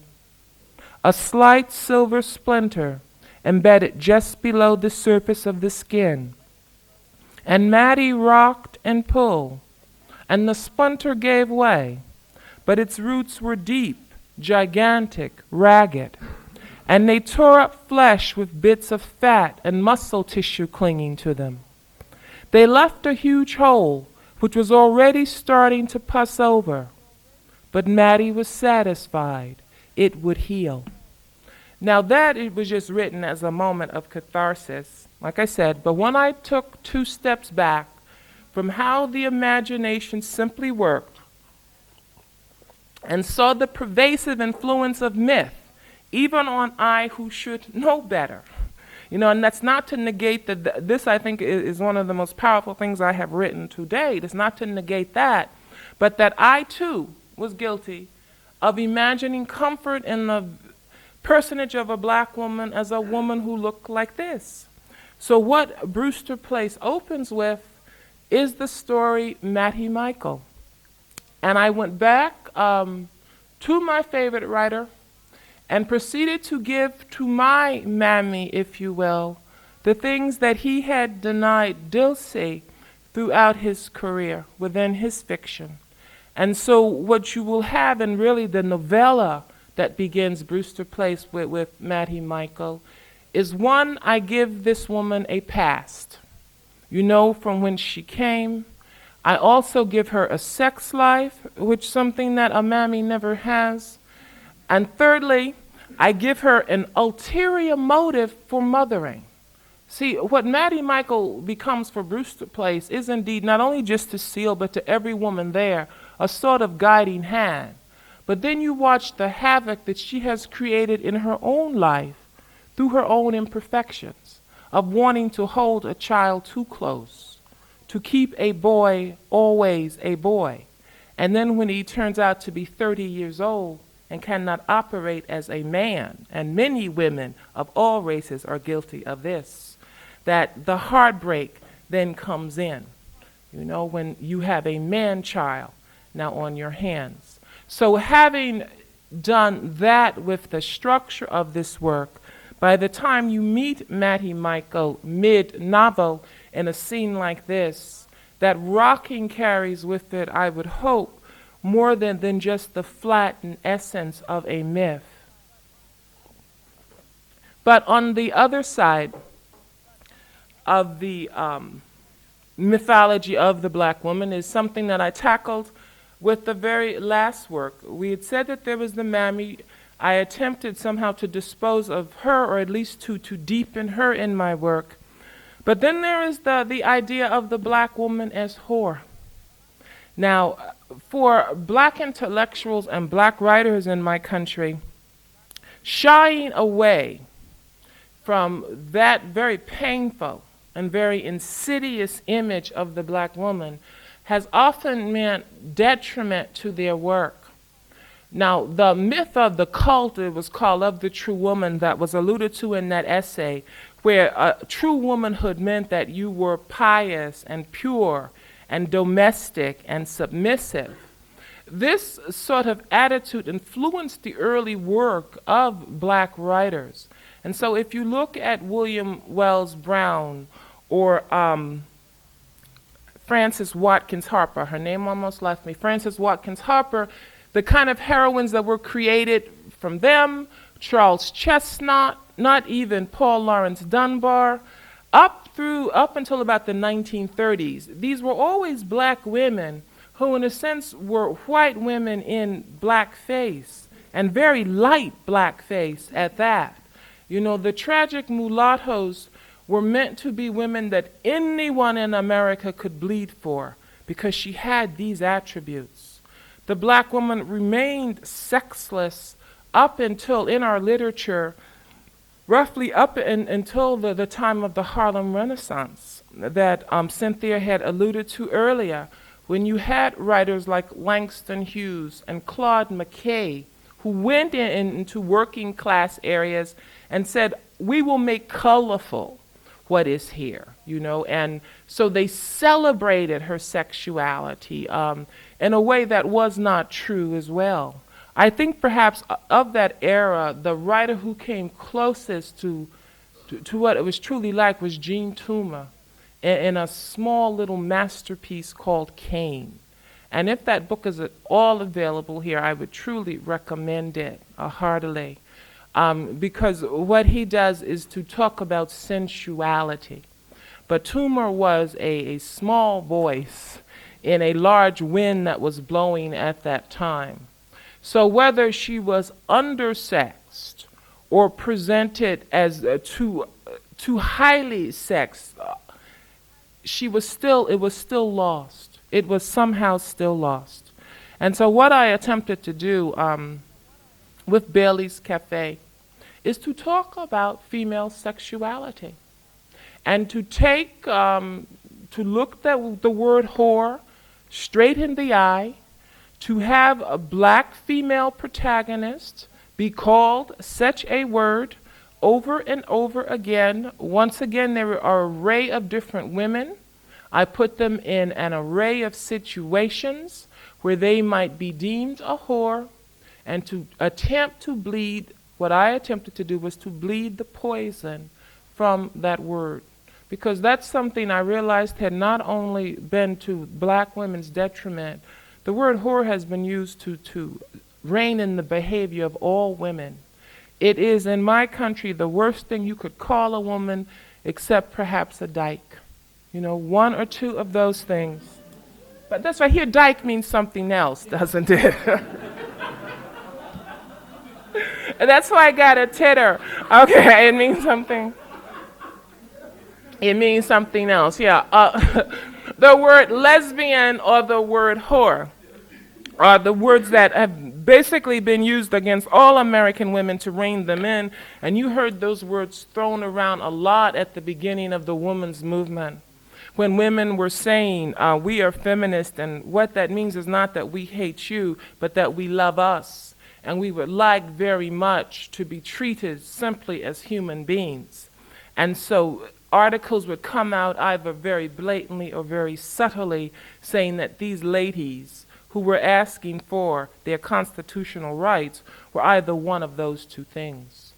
a slight silver splinter embedded just below the surface of the skin. And Mattie rocked and pulled, and the splinter gave way, but its roots were deep, gigantic, ragged, and they tore up flesh with bits of fat and muscle tissue clinging to them. They left a huge hole which was already starting to pus over, but Mattie was satisfied it would heal. Now that it was just written as a moment of catharsis, like I said, but when I took 2 steps back from how the imagination simply worked and saw the pervasive influence of myth, even on I who should know better. And that's not to negate that this, I think, is one of the most powerful things I have written to date. It's not to negate that, but that I, too, was guilty of imagining comfort in the personage of a black woman as a woman who looked like this. So what Brewster Place opens with is the story Mattie Michael. And I went back to my favorite writer and proceeded to give to my mammy, if you will, the things that he had denied Dulce throughout his career within his fiction. And so what you will have in really the novella that begins Brewster Place with Mattie Michael is, one, I give this woman a past. You know from whence she came. I also give her a sex life, which is something that a mammy never has. And thirdly, I give her an ulterior motive for mothering. See, what Mattie Michael becomes for Brewster Place is indeed not only just to Seal, but to every woman there, a sort of guiding hand. But then you watch the havoc that she has created in her own life through her own imperfections of wanting to hold a child too close, to keep a boy always a boy. And then when he turns out to be 30 years old and cannot operate as a man, and many women of all races are guilty of this, that the heartbreak then comes in, you know, when you have a man-child now on your hands. So having done that with the structure of this work, by the time you meet Mattie Michael mid-novel in a scene like this, that rocking carries with it, I would hope, more than just the flattened essence of a myth. But on the other side of the mythology of the black woman is something that I tackled with the very last work. We had said that there was the mammy. I attempted somehow to dispose of her, or at least to deepen her in my work. But then there is the idea of the black woman as whore. Now, for black intellectuals and black writers in my country, shying away from that very painful and very insidious image of the black woman has often meant detriment to their work. Now, the myth of the cult, it was called, of the true woman, that was alluded to in that essay, where true womanhood meant that you were pious and pure and domestic and submissive. This sort of attitude influenced the early work of black writers. And so if you look at William Wells Brown or Frances Watkins Harper, her name almost left me, Frances Watkins Harper, the kind of heroines that were created from them, Charles Chestnut, not even Paul Laurence Dunbar, up until about the 1930s. These were always black women who, in a sense, were white women in blackface, and very light blackface at that. You know, the tragic mulattoes were meant to be women that anyone in America could bleed for because she had these attributes. The black woman remained sexless up until, in our literature, roughly up until the time of the Harlem Renaissance that Cynthia had alluded to earlier, when you had writers like Langston Hughes and Claude McKay, who went into working class areas and said, we will make colorful what is here, you know. And so they celebrated her sexuality in a way that was not true as well. I think perhaps of that era, the writer who came closest to what it was truly like was Jean Toomer in a small little masterpiece called Cain. And if that book is at all available here, I would truly recommend it heartily. Because what he does is to talk about sensuality. But Toomer was a small voice in a large wind that was blowing at that time. So whether she was undersexed or presented as too highly sexed, it was still lost. It was somehow still lost. And so what I attempted to do with Bailey's Cafe is to talk about female sexuality and to take, to look at the word whore straight in the eye, to have a black female protagonist be called such a word over and over again. Once again, there are an array of different women. I put them in an array of situations where they might be deemed a whore, and to attempt to bleed, what I attempted to do was to bleed the poison from that word. Because that's something I realized had not only been to black women's detriment, The word whore has been used to rein in the behavior of all women. It is, in my country, the worst thing you could call a woman, except perhaps a dyke. You know, one or two of those things. But that's right, here dyke means something else, doesn't it? And that's why I got a titter. Okay, it means something. It means something else, yeah. The word lesbian or the word whore are the words that have basically been used against all American women to rein them in. And you heard those words thrown around a lot at the beginning of the women's movement, when women were saying, we are feminist, and what that means is not that we hate you, but that we love us. And we would like very much to be treated simply as human beings. And so articles would come out either very blatantly or very subtly saying that these ladies who were asking for their constitutional rights were either one of those two things.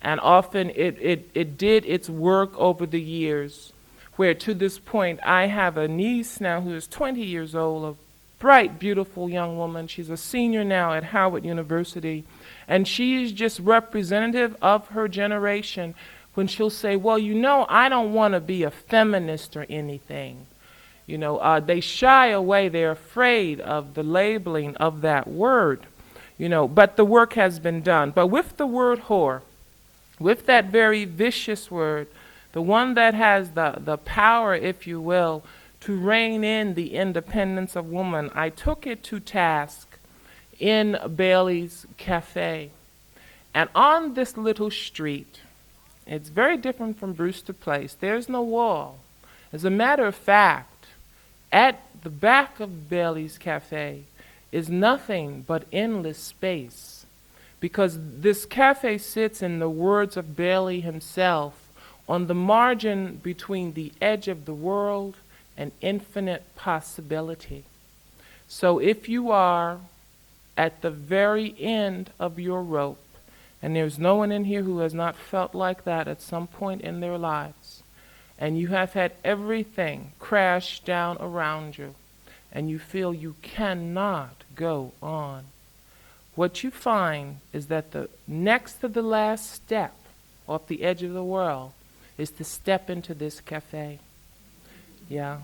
And often it did its work over the years, where to this point I have a niece now who is 20 years old, a bright, beautiful young woman. She's a senior now at Howard University, and she is just representative of her generation when she'll say, well, you know, I don't want to be a feminist or anything. You know, they shy away, they're afraid of the labeling of that word, you know, but the work has been done. But with the word whore, with that very vicious word, the one that has the power, if you will, to rein in the independence of woman, I took it to task in Bailey's Cafe. And on this little street, it's very different from Brewster Place. There's no wall. As a matter of fact, at the back of Bailey's Cafe is nothing but endless space, because this cafe sits, in the words of Bailey himself, on the margin between the edge of the world and infinite possibility. So if you are at the very end of your rope, and there's no one in here who has not felt like that at some point in their lives, and you have had everything crash down around you, and you feel you cannot go on, what you find is that the next to the last step off the edge of the world is to step into this cafe. Yeah.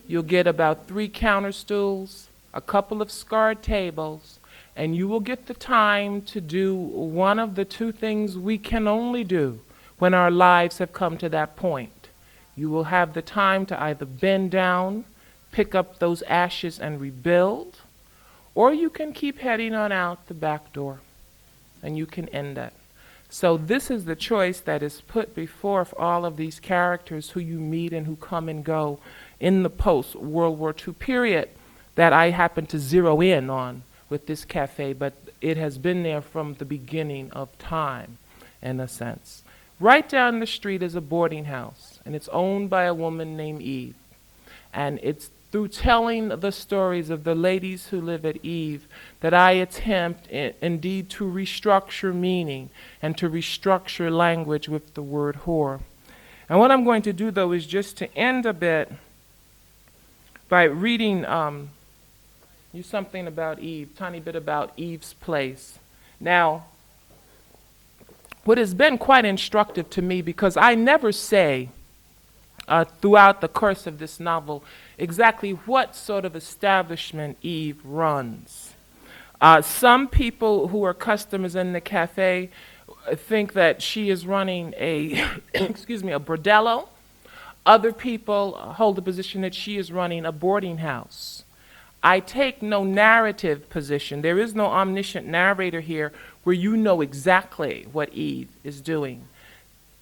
You'll get about 3 counter stools, a couple of scarred tables, and you will get the time to do one of the two things we can only do when our lives have come to that point. You will have the time to either bend down, pick up those ashes and rebuild, or you can keep heading on out the back door, and you can end it. So this is the choice that is put before all of these characters who you meet and who come and go in the post-World War II period that I happen to zero in on with this cafe, but it has been there from the beginning of time, in a sense. Right down the street is a boarding house, and it's owned by a woman named Eve. And it's through telling the stories of the ladies who live at Eve that I attempt indeed to restructure meaning and to restructure language with the word whore. And what I'm going to do, though, is just to end a bit by reading you something about Eve, tiny bit about Eve's place. Now, what has been quite instructive to me, because I never say throughout the course of this novel exactly what sort of establishment Eve runs. Some people who are customers in the cafe think that she is running a, excuse me, a bordello. Other people hold the position that she is running a boarding house. I take no narrative position. There is no omniscient narrator here where you know exactly what Eve is doing.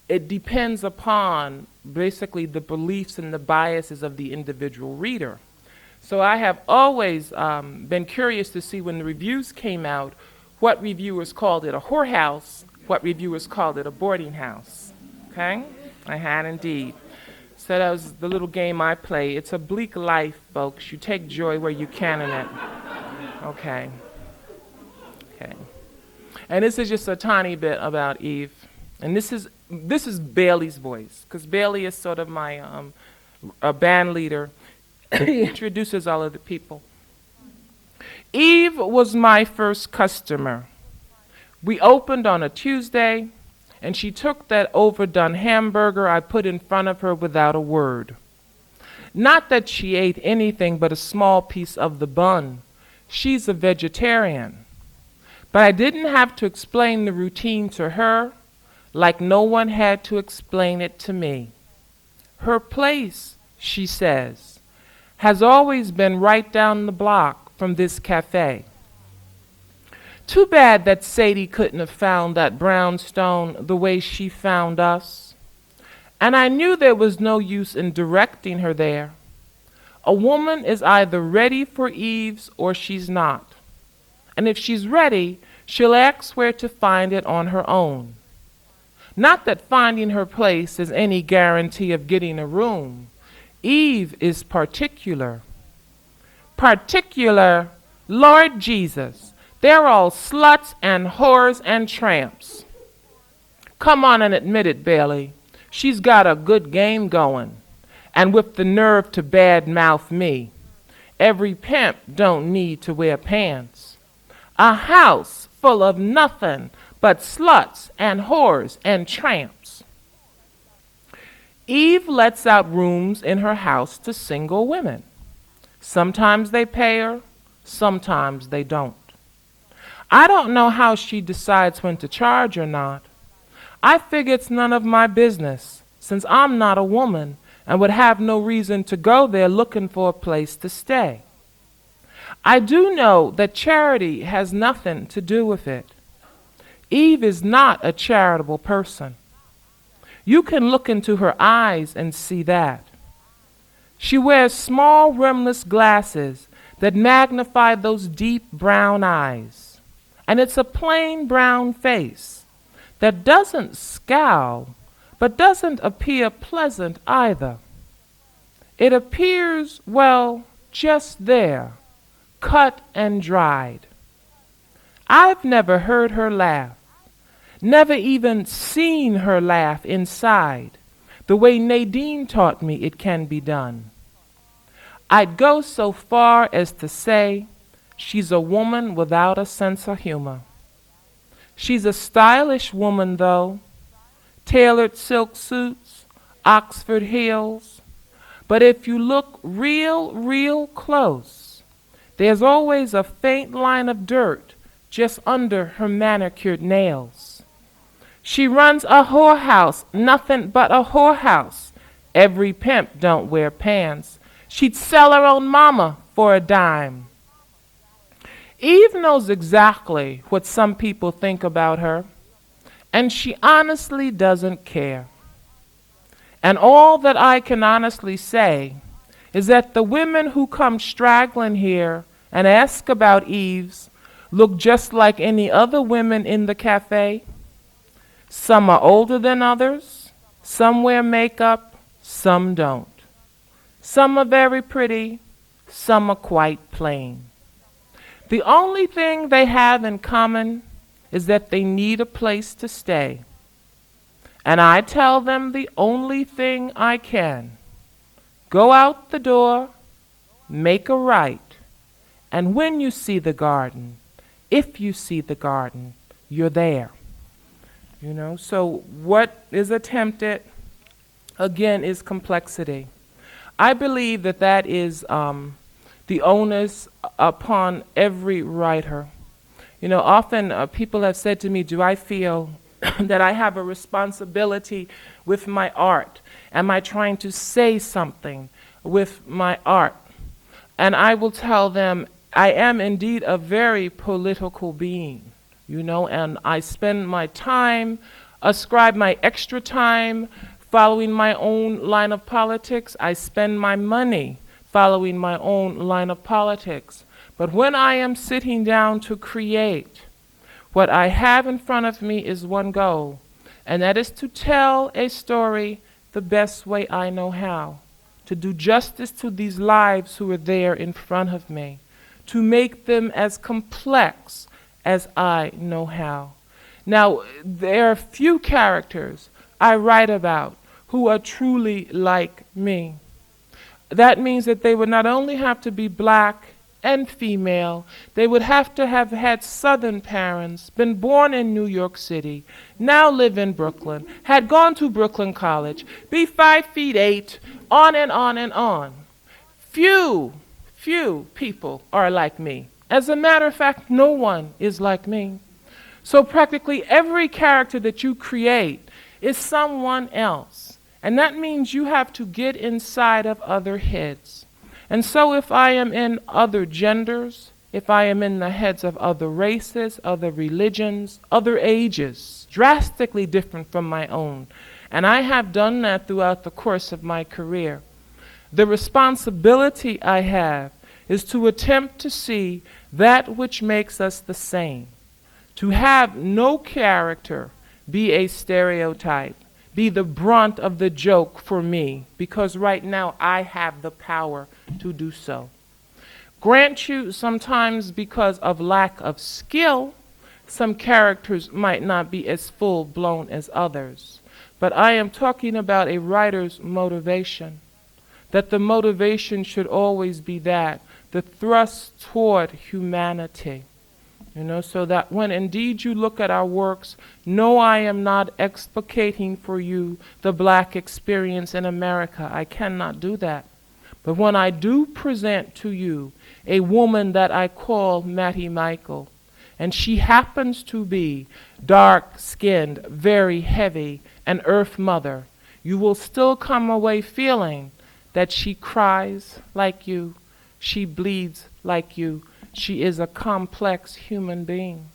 It depends upon basically the beliefs and the biases of the individual reader. So I have always been curious to see, when the reviews came out, what reviewers called it a whorehouse, what reviewers called it a boarding house. Okay? I had indeed. So that was the little game I play. It's a bleak life, folks. You take joy where you can in it. Okay. Okay. And this is just a tiny bit about Eve. And this is Bailey's voice, because Bailey is sort of my band leader. He introduces all of the people. Eve was my first customer. We opened on a Tuesday, and she took that overdone hamburger I put in front of her without a word. Not that she ate anything but a small piece of the bun. She's a vegetarian. But I didn't have to explain the routine to her, like no one had to explain it to me. Her place, she says, has always been right down the block from this cafe. Too bad that Sadie couldn't have found that brownstone the way she found us. And I knew there was no use in directing her there. A woman is either ready for Eve's or she's not. And if she's ready, she'll ask where to find it on her own. Not that finding her place is any guarantee of getting a room. Eve is particular. Particular, Lord Jesus, they're all sluts and whores and tramps. Come on and admit it, Bailey. She's got a good game going, and with the nerve to bad-mouth me. Every pimp don't need to wear pants. A house full of nothing but sluts and whores and tramps. Eve lets out rooms in her house to single women. Sometimes they pay her, sometimes they don't. I don't know how she decides when to charge or not. I figure it's none of my business, since I'm not a woman and would have no reason to go there looking for a place to stay. I do know that charity has nothing to do with it. Eve is not a charitable person. You can look into her eyes and see that. She wears small rimless glasses that magnify those deep brown eyes. And it's a plain brown face that doesn't scowl, but doesn't appear pleasant either. It appears, well, just there, cut and dried. I've never heard her laugh, never even seen her laugh inside, the way Nadine taught me it can be done. I'd go so far as to say she's a woman without a sense of humor. She's a stylish woman, though, tailored silk suits, Oxford heels. But if you look real close, there's always a faint line of dirt just under her manicured nails. She runs a whorehouse, nothing but a whorehouse. Every pimp don't wear pants. She'd sell her own mama for a dime. Eve knows exactly what some people think about her, and she honestly doesn't care. And all that I can honestly say is that the women who come straggling here and ask about Eve's look just like any other women in the cafe. Some are older than others, some wear makeup, some don't. Some are very pretty, some are quite plain. The only thing they have in common is that they need a place to stay. And I tell them the only thing I can. Go out the door, make a right, and when you see the garden, if you see the garden, you're there. You know, so what is attempted, again, is complexity. I believe that that is the onus upon every writer. You know, often people have said to me, do I feel that I have a responsibility with my art? Am I trying to say something with my art? And I will tell them, I am indeed a very political being, you know, and I spend my time, ascribe my extra time following my own line of politics. I spend my money following my own line of politics. But when I am sitting down to create, what I have in front of me is one goal, and that is to tell a story the best way I know how, to do justice to these lives who are there in front of me, to make them as complex as I know how. Now, there are few characters I write about who are truly like me. That means that they would not only have to be black and female. They would have to have had Southern parents, been born in New York City, now live in Brooklyn, had gone to Brooklyn College, be 5'8", on and on and on. Few people are like me. As a matter of fact, no one is like me. So practically every character that you create is someone else. And that means you have to get inside of other heads. And so if I am in other genders, if I am in the heads of other races, other religions, other ages, drastically different from my own, and I have done that throughout the course of my career, the responsibility I have is to attempt to see that which makes us the same, to have no character be a stereotype, be the brunt of the joke for me, because right now I have the power to do so. Grant you, sometimes because of lack of skill, some characters might not be as full-blown as others. But I am talking about a writer's motivation, that the motivation should always be that, the thrust toward humanity. So that when indeed you look at our works, no, I am not explicating for you the black experience in America. I cannot do that. But when I do present to you a woman that I call Mattie Michael, and she happens to be dark-skinned, very heavy, an earth mother, you will still come away feeling that she cries like you, she bleeds like you, she is a complex human being.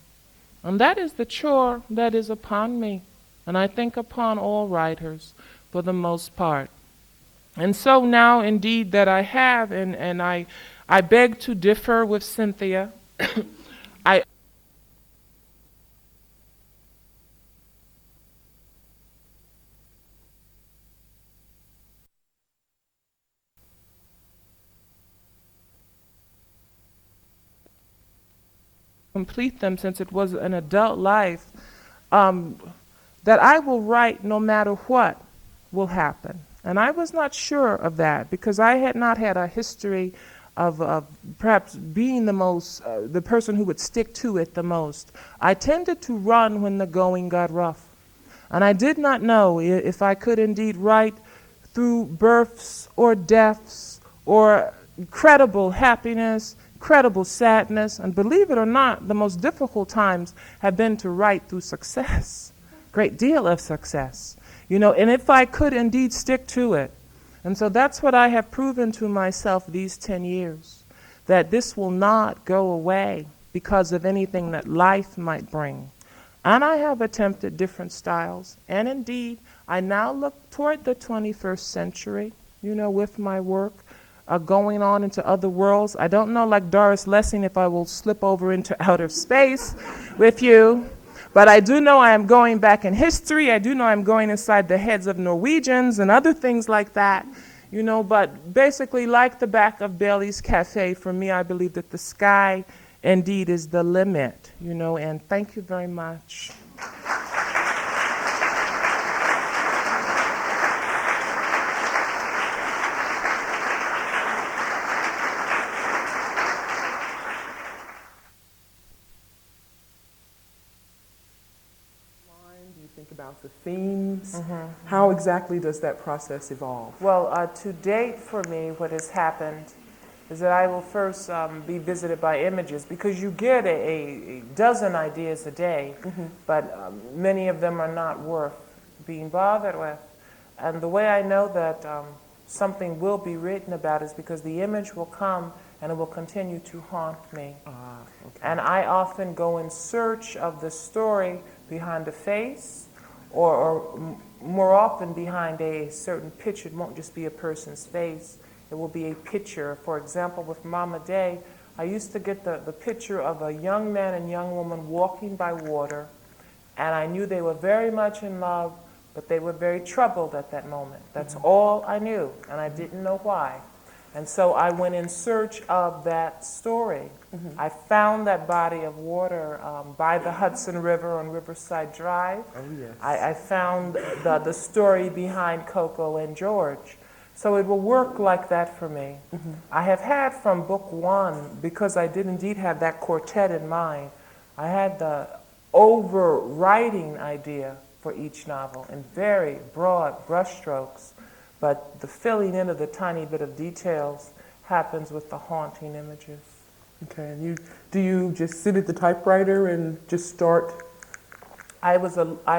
And that is the chore that is upon me, and I think upon all writers for the most part. And so now indeed that I have, and I beg to differ with Cynthia, I complete them since it was an adult life, that I will write no matter what will happen. And I was not sure of that because I had not had a history of perhaps being the person who would stick to it the most. I tended to run when the going got rough. And I did not know if I could indeed write through births or deaths or incredible happiness, incredible sadness, and believe it or not, the most difficult times have been to write through success, great deal of success, and if I could indeed stick to it. And so that's what I have proven to myself these 10 years, that this will not go away because of anything that life might bring. And I have attempted different styles, and indeed, I now look toward the 21st century, with my work. Going on into other worlds. I don't know, like Doris Lessing, if I will slip over into outer space with you, but I do know I am going back in history. I do know I'm going inside the heads of Norwegians and other things like that, but basically like the back of Bailey's Cafe, for me, I believe that the sky indeed is the limit, and thank you very much. About the themes, how exactly does that process evolve? Well, to date for me, what has happened is that I will first be visited by images, because you get a dozen ideas a day, but many of them are not worth being bothered with. And the way I know that something will be written about is because the image will come and it will continue to haunt me. Okay. And I often go in search of the story behind a face, or more often behind a certain picture. It won't just be a person's face. It will be a picture. For example, with Mama Day, I used to get the picture of a young man and young woman walking by water, and I knew they were very much in love, but they were very troubled at that moment. That's all I knew, and I didn't know why. And so I went in search of that story. I found that body of water by the Hudson River on Riverside Drive. Oh, yes. I found the story behind Coco and George. So it will work like that for me. I have had from book one, because I did indeed have that quartet in mind, I had the overriding idea for each novel in very broad brushstrokes, but the filling in of the tiny bit of details happens with the haunting images. Okay, and do you just sit at the typewriter and just start? I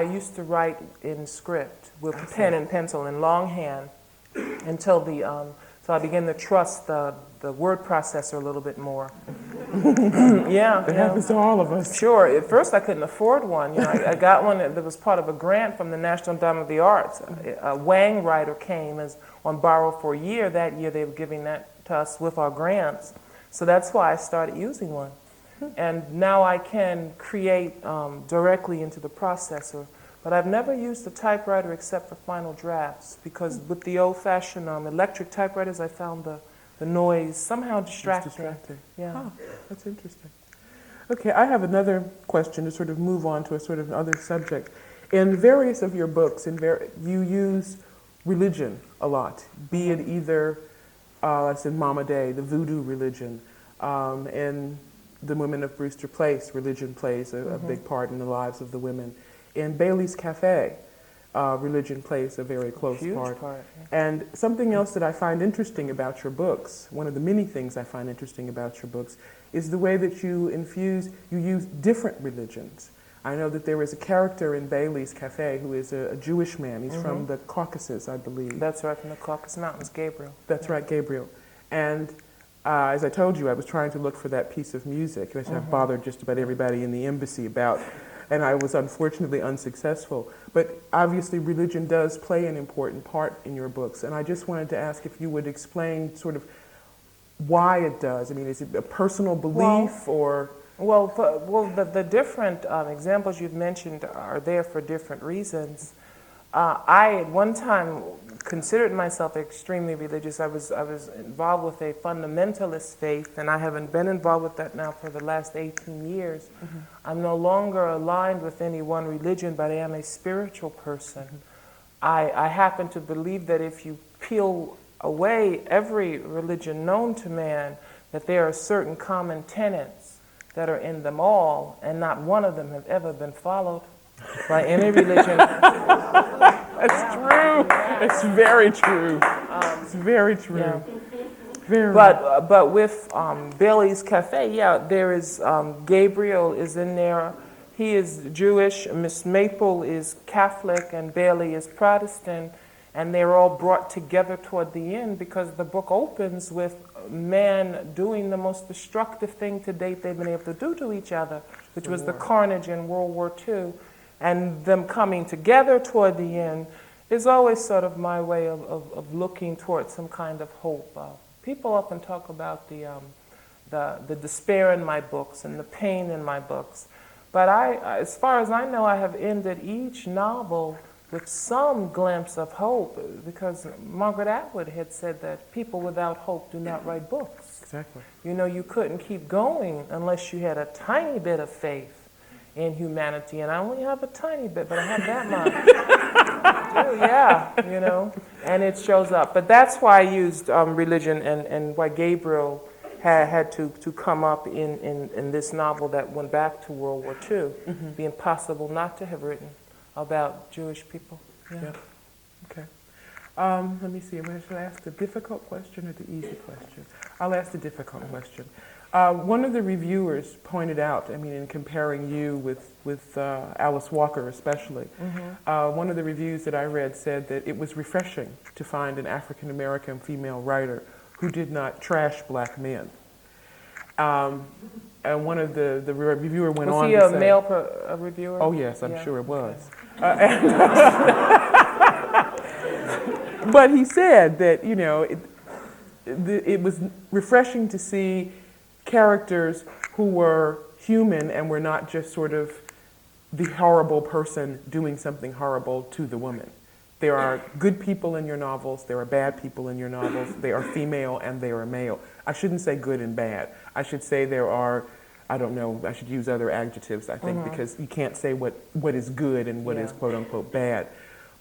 used to write in script with pen and pencil in longhand until so I began to trust the word processor a little bit more. Yeah, It happens to all of us. Sure. At first, I couldn't afford one. I got one that was part of a grant from the National Endowment of the Arts. A Wang writer came on borrow for a year. That year, they were giving that to us with our grants. So that's why I started using one. And now I can create directly into the processor. But I've never used the typewriter except for final drafts, because with the old-fashioned electric typewriters, I found the noise somehow distracting. It's distracting. Yeah. Oh, that's interesting. Okay, I have another question to sort of move on to a sort of other subject. In various of your books, you use religion a lot, be it either, as in Mama Day, the voodoo religion, and the Women of Brewster Place, religion plays a big part in the lives of the women. In Bailey's Cafe, religion plays a very close part. Yeah. And something else that I find interesting about your books, one of the many things I find interesting about your books, is the way that you use different religions. I know that there is a character in Bailey's Cafe who is a Jewish man. He's from the Caucasus, I believe. That's right, from the Caucasus Mountains, Gabriel. That's right, Gabriel. And as I told you, I was trying to look for that piece of music, which I've bothered just about everybody in the embassy about, and I was unfortunately unsuccessful. But obviously religion does play an important part in your books, and I just wanted to ask if you would explain sort of why it does. I mean, is it a personal belief or? Well, the different examples you've mentioned are there for different reasons. I at one time considered myself extremely religious. I was involved with a fundamentalist faith, and I haven't been involved with that now for the last 18 years. I'm no longer aligned with any one religion, but I am a spiritual person. I happen to believe that if you peel away every religion known to man, that there are certain common tenets that are in them all, and not one of them have ever been followed by any religion. That's true. It's very true. It's very true. Yeah. Very. But with Bailey's Cafe, yeah, there is Gabriel is in there. He is Jewish. Miss Maple is Catholic, and Bailey is Protestant, and they're all brought together toward the end because the book opens with man doing the most destructive thing to date they've been able to do to each other, which was the carnage in World War II. And them coming together toward the end is always sort of my way of looking towards some kind of hope. People often talk about the despair in my books and the pain in my books. But as far as I know, I have ended each novel with some glimpse of hope, because Margaret Atwood had said that people without hope do not write books. Exactly. You know, you couldn't keep going unless you had a tiny bit of faith in humanity, and I only have a tiny bit, but I have that much. I do, yeah, you know, and it shows up. But that's why I used religion, and why Gabriel had to come up in this novel that went back to World War II. Be impossible not to have written about Jewish people. Yeah. Okay. Let me see. Should I ask the difficult question or the easy question? I'll ask the difficult question. One of the reviewers pointed out, I mean, in comparing you with Alice Walker especially, one of the reviews that I read said that it was refreshing to find an African-American female writer who did not trash black men. And one of the reviewer went on to say... Was he a male reviewer? Oh, yes, I'm sure it was. Okay. But he said that, you know, it was refreshing to see characters who were human and were not just sort of the horrible person doing something horrible to the woman. There are good people in your novels, there are bad people in your novels, they are female and they are male. I shouldn't say good and bad. I should say there are, I don't know, I should use other adjectives, I think, because you can't say what is good and what is quote unquote bad.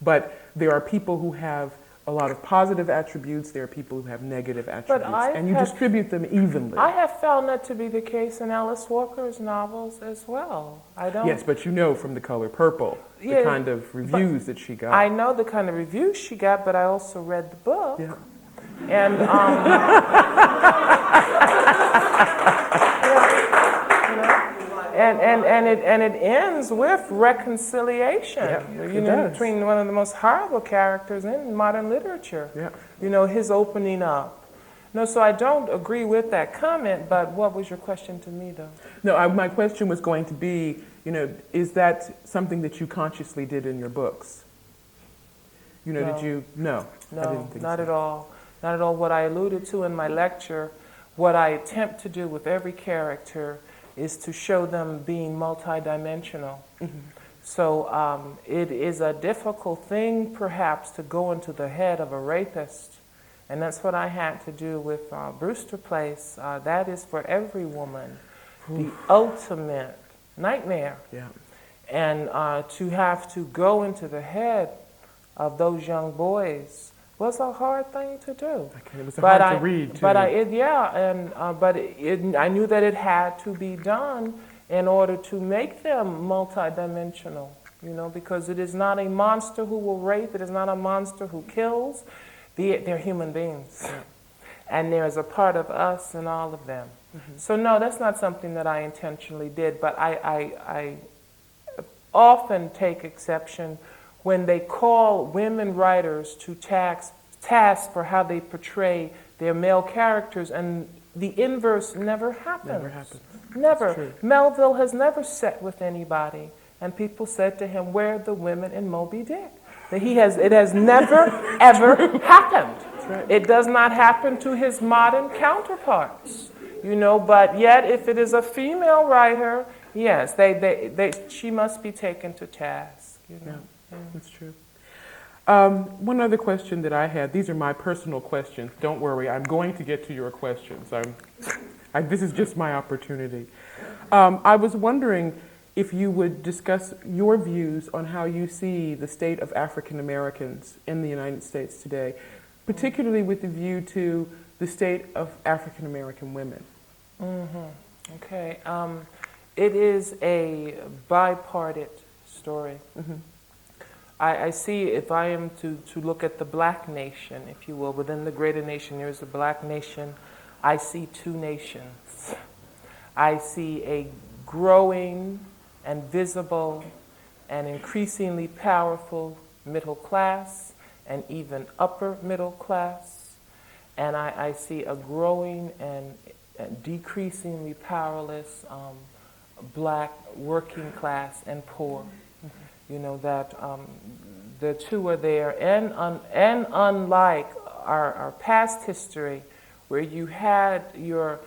But there are people who have a lot of positive attributes, there are people who have negative attributes, I and you have- distribute them evenly. I have found that to be the case in Alice Walker's novels as well. I don't. Yes, but you know from The Color Purple, Yeah, the kind of reviews that she got. I know the kind of reviews she got, but I also read the book. Yeah. And and it ends with reconciliation. Yeah, you it know, does. between one of the most horrible characters in modern literature. Yeah. You know, his opening up. No, so I don't agree with that comment. But what was your question to me, though? No, my question was going to be, you know, is that something that you consciously did in your books? You know, No. did you? No, I No, didn't think not so. at all. Not at all. What I alluded to in my lecture, what I attempt to do with every character is to show them being multidimensional. So it is a difficult thing, perhaps, to go into the head of a rapist. And that's what I had to do with Brewster Place. That is for every woman the ultimate nightmare. Yeah. And to have to go into the head of those young boys was a hard thing to do. Okay, it was hard to read, too. But I knew that it had to be done in order to make them multidimensional, you know, because it is not a monster who will rape, it is not a monster who kills, they're human beings. Yeah. And there is a part of us in all of them. So no, that's not something that I intentionally did, but I often take exception when they call women writers to task for how they portray their male characters, and the inverse never happens. Never happens. Never. That's true. Melville has never sat with anybody, and people said to him, "Where are the women in Moby Dick?" That it has never, ever happened. right. It does not happen to his modern counterparts. You know, but yet if it is a female writer, yes, she must be taken to task. You know? Yeah, that's true. One other question that I had, these are my personal questions. Don't worry, I'm going to get to your questions. This is just my opportunity. I was wondering if you would discuss your views on how you see the state of African Americans in the United States today, particularly with the view to the state of African American women. Okay. It is a bipartite story. I see, if I am to look at the black nation, if you will, within the greater nation, there is a black nation. I see two nations. I see a growing and visible and increasingly powerful middle class and even upper middle class. And I see a growing and decreasingly powerless black working class and poor. You know, that the two are there. And unlike our past history, where you had your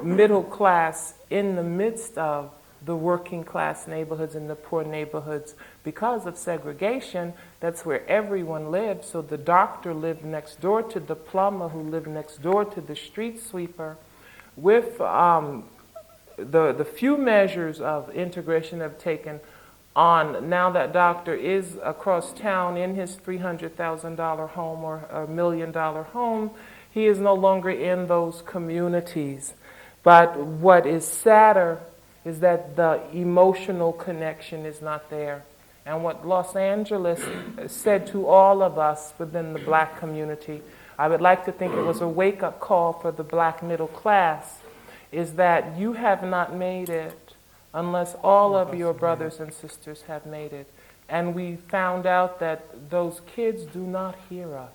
middle class in the midst of the working class neighborhoods and the poor neighborhoods, because of segregation, that's where everyone lived. So the doctor lived next door to the plumber, who lived next door to the street sweeper. With the few measures of integration have taken on, now that doctor is across town in his $300,000 home or $1 million home, he is no longer in those communities. But what is sadder is that the emotional connection is not there. And what Los Angeles said to all of us within the black community, I would like to think it was a wake-up call for the black middle class, is that you have not made it unless all of your brothers and sisters have made it. And we found out that those kids do not hear us.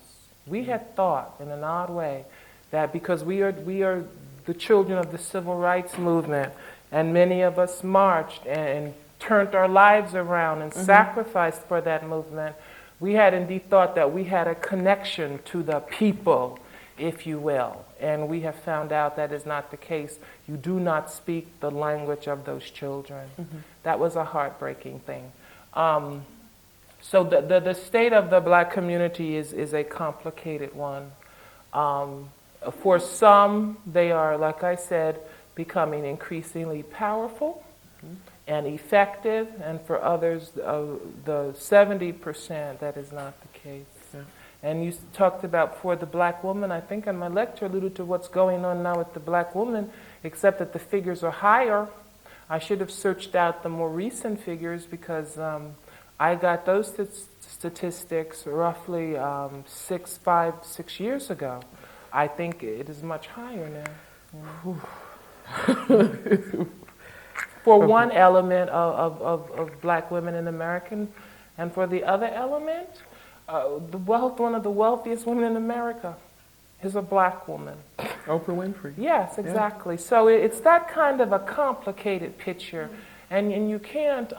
We had thought, in an odd way, that because we are the children of the civil rights movement, and many of us marched and turned our lives around and sacrificed for that movement, we had indeed thought that we had a connection to the people, if you will. And we have found out that is not the case. You do not speak the language of those children. That was a heartbreaking thing. So the state of the black community is a complicated one. For some, they are, like I said, becoming increasingly powerful and effective, and for others, the 70%, that is not the case. And you talked about for the black woman. I think in my lecture alluded to what's going on now with the black woman, except that the figures are higher. I should have searched out the more recent figures because I got those statistics roughly 6 years ago. I think it is much higher now. For one element of black women in America, and for the other element, one of the wealthiest women in America is a black woman. Oprah Winfrey. Yes, exactly. Yeah. So it's that kind of a complicated picture, and you can't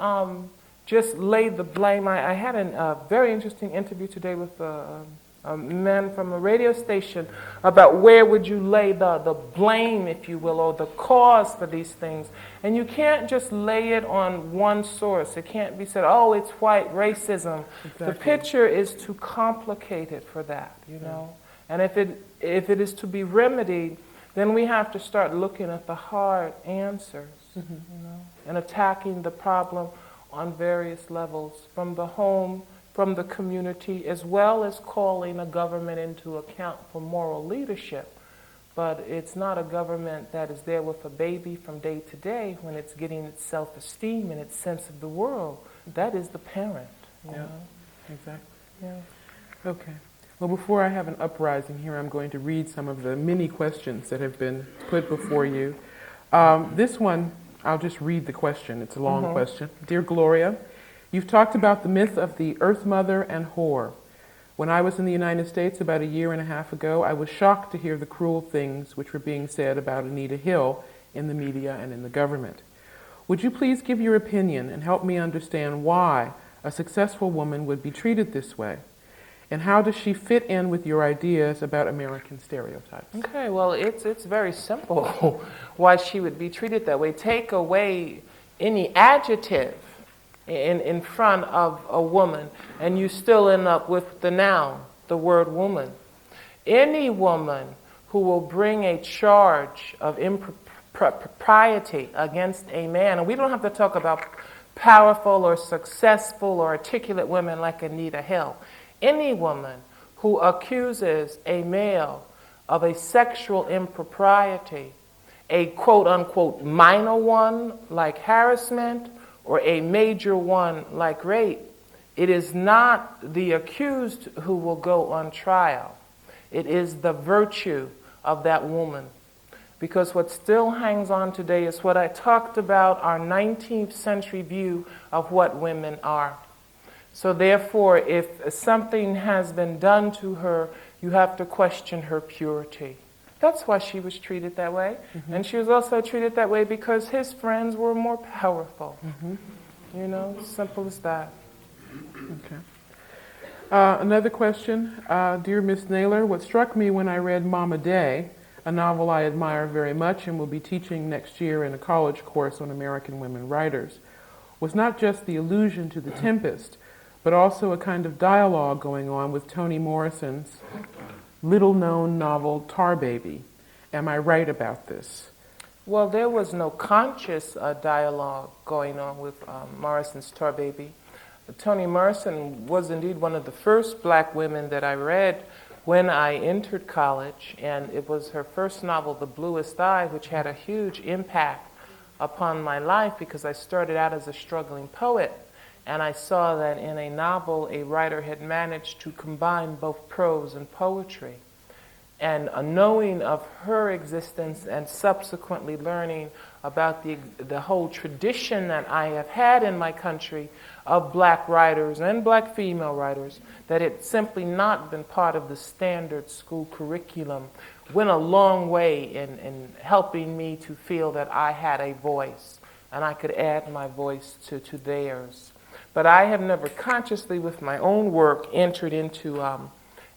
just lay the blame. I had a very interesting interview today with a man from a radio station about where would you lay the blame, if you will, or the cause for these things. And you can't just lay it on one source. It can't be said, oh, it's white racism. Exactly. The picture is too complicated for that, you know. And if it is to be remedied, then we have to start looking at the hard answers, you know, and attacking the problem on various levels, from the home, from the community, as well as calling a government into account for moral leadership. But it's not a government that is there with a baby from day to day when it's getting its self-esteem and its sense of the world. That is the parent. You know? Exactly. Yeah. Okay. Well, before I have an uprising here, I'm going to read some of the many questions that have been put before you. This one, I'll just read the question. It's a long question. Dear Gloria, you've talked about the myth of the Earth Mother and whore. When I was in the United States about 1.5 years ago, I was shocked to hear the cruel things which were being said about Anita Hill in the media and in the government. Would you please give your opinion and help me understand why a successful woman would be treated this way? And how does she fit in with your ideas about American stereotypes? Okay, well, it's very simple why she would be treated that way. Take away any adjective in front of a woman, and you still end up with the noun, the word woman. Any woman who will bring a charge of impropriety against a man, and we don't have to talk about powerful or successful or articulate women like Anita Hill. Any woman who accuses a male of a sexual impropriety, a quote-unquote minor one like harassment, or a major one like rape, it is not the accused who will go on trial. It is the virtue of that woman. Because what still hangs on today is what I talked about, our 19th century view of what women are. So therefore, if something has been done to her, you have to question her purity. That's why she was treated that way. And she was also treated that way because his friends were more powerful. You know, simple as that. Okay. Another question. Dear Miss Naylor, what struck me when I read Mama Day, a novel I admire very much and will be teaching next year in a college course on American women writers, was not just the allusion to The Tempest, but also a kind of dialogue going on with Toni Morrison's little-known novel Tar Baby. Am I right about this? Well, there was no conscious dialogue going on with Morrison's Tar Baby. Toni Morrison was indeed one of the first black women that I read when I entered college, and it was her first novel, The Bluest Eye, which had a huge impact upon my life because I started out as a struggling poet. And I saw that in a novel, a writer had managed to combine both prose and poetry. And a knowing of her existence and subsequently learning about the whole tradition that I have had in my country of black writers and black female writers, that it simply not been part of the standard school curriculum, went a long way in helping me to feel that I had a voice and I could add my voice to theirs. But I have never consciously, with my own work, entered into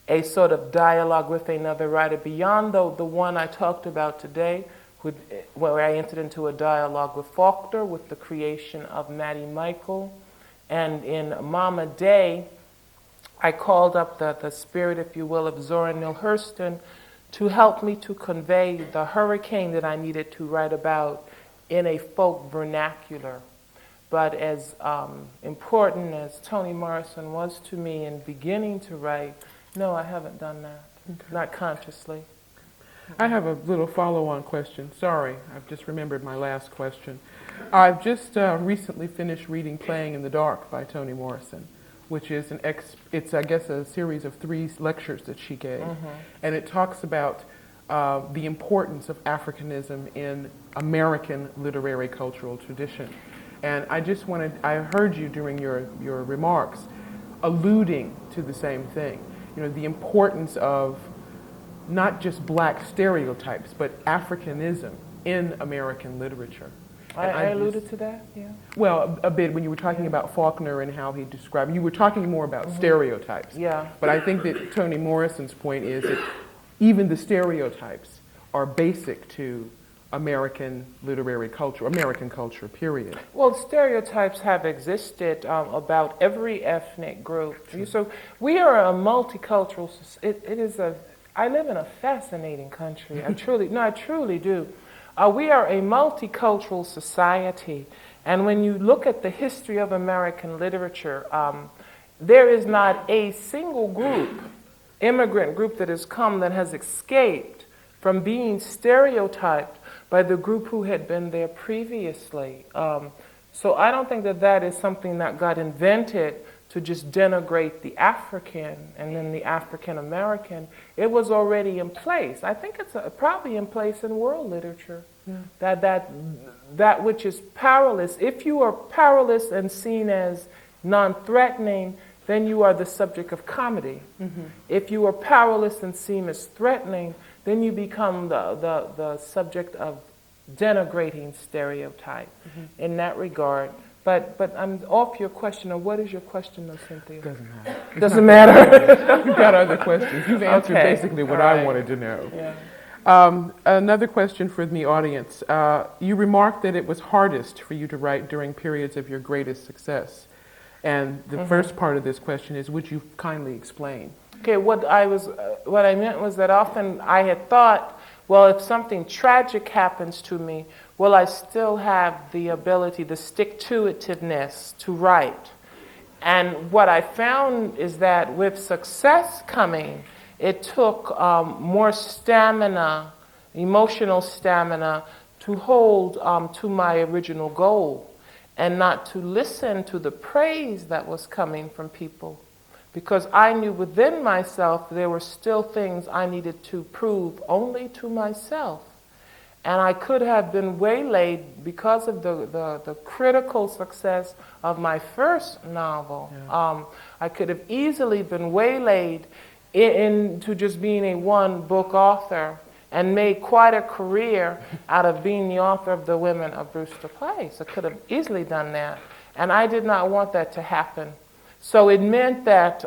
a sort of dialogue with another writer beyond the one I talked about today, where I entered into a dialogue with Faulkner, with the creation of Maddie Michael. And in Mama Day, I called up the spirit, if you will, of Zora Neale Hurston to help me to convey the hurricane that I needed to write about in a folk vernacular. But as important as Toni Morrison was to me in beginning to write, No, I haven't done that. Not consciously. I have a little follow-on question. Sorry, I've just remembered my last question. I've just recently finished reading Playing in the Dark by Toni Morrison, which is it's I guess a series of 3 lectures that she gave, and it talks about the importance of Africanism in American literary cultural tradition. And I heard you during your remarks alluding to the same thing, the importance of not just black stereotypes, but Africanism in American literature. I alluded to that, yeah. Well, a bit when you were talking about Faulkner and how he described, you were talking more about stereotypes. Yeah. But I think that Toni Morrison's point is that even the stereotypes are basic to American literary culture, American culture, period. Well, stereotypes have existed about every ethnic group. So we are a multicultural. I live in a fascinating country. I truly do. We are a multicultural society, and when you look at the history of American literature, there is not a single immigrant group that has come that has escaped from being stereotyped by the group who had been there previously. So I don't think that is something that got invented to just denigrate the African and then the African American. It was already in place. I think it's probably in place in world literature. Yeah. That which is powerless. If you are powerless and seen as non-threatening, then you are the subject of comedy. If you are powerless and seen as threatening, then you become the subject of denigrating stereotype in that regard. But I'm off your question. Or what is your question, though, Cynthia? Doesn't matter. Doesn't matter. You've got other questions. You've answered basically what I wanted to know. Yeah. Another question for the audience. You remarked that it was hardest for you to write during periods of your greatest success. And the first part of this question is, would you kindly explain? Okay, what I meant was that often I had thought, well, if something tragic happens to me, will I still have the ability, the stick-to-itiveness to write? And what I found is that with success coming, it took more stamina, emotional stamina, to hold to my original goal and not to listen to the praise that was coming from people. Because I knew within myself there were still things I needed to prove only to myself. And I could have been waylaid because of the critical success of my first novel. Yeah. I could have easily been waylaid into just being a one-book author and made quite a career out of being the author of the Women of Brewster Place. I could have easily done that. And I did not want that to happen. So it meant that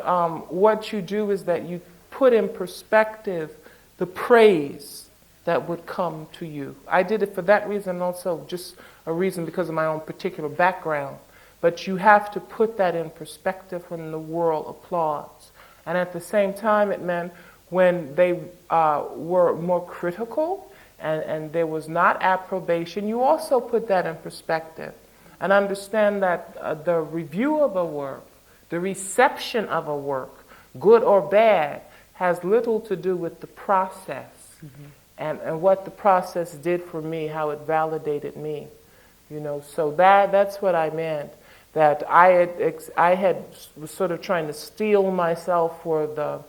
what you do is that you put in perspective the praise that would come to you. I did it for that reason, also just a reason because of my own particular background. But you have to put that in perspective when the world applauds. And at the same time, it meant when they were more critical and there was not approbation, you also put that in perspective and understand that the review of a work, the reception of a work, good or bad, has little to do with the process. And what the process did for me, how it validated me, So that's what I meant. That I was sort of trying to steel myself for the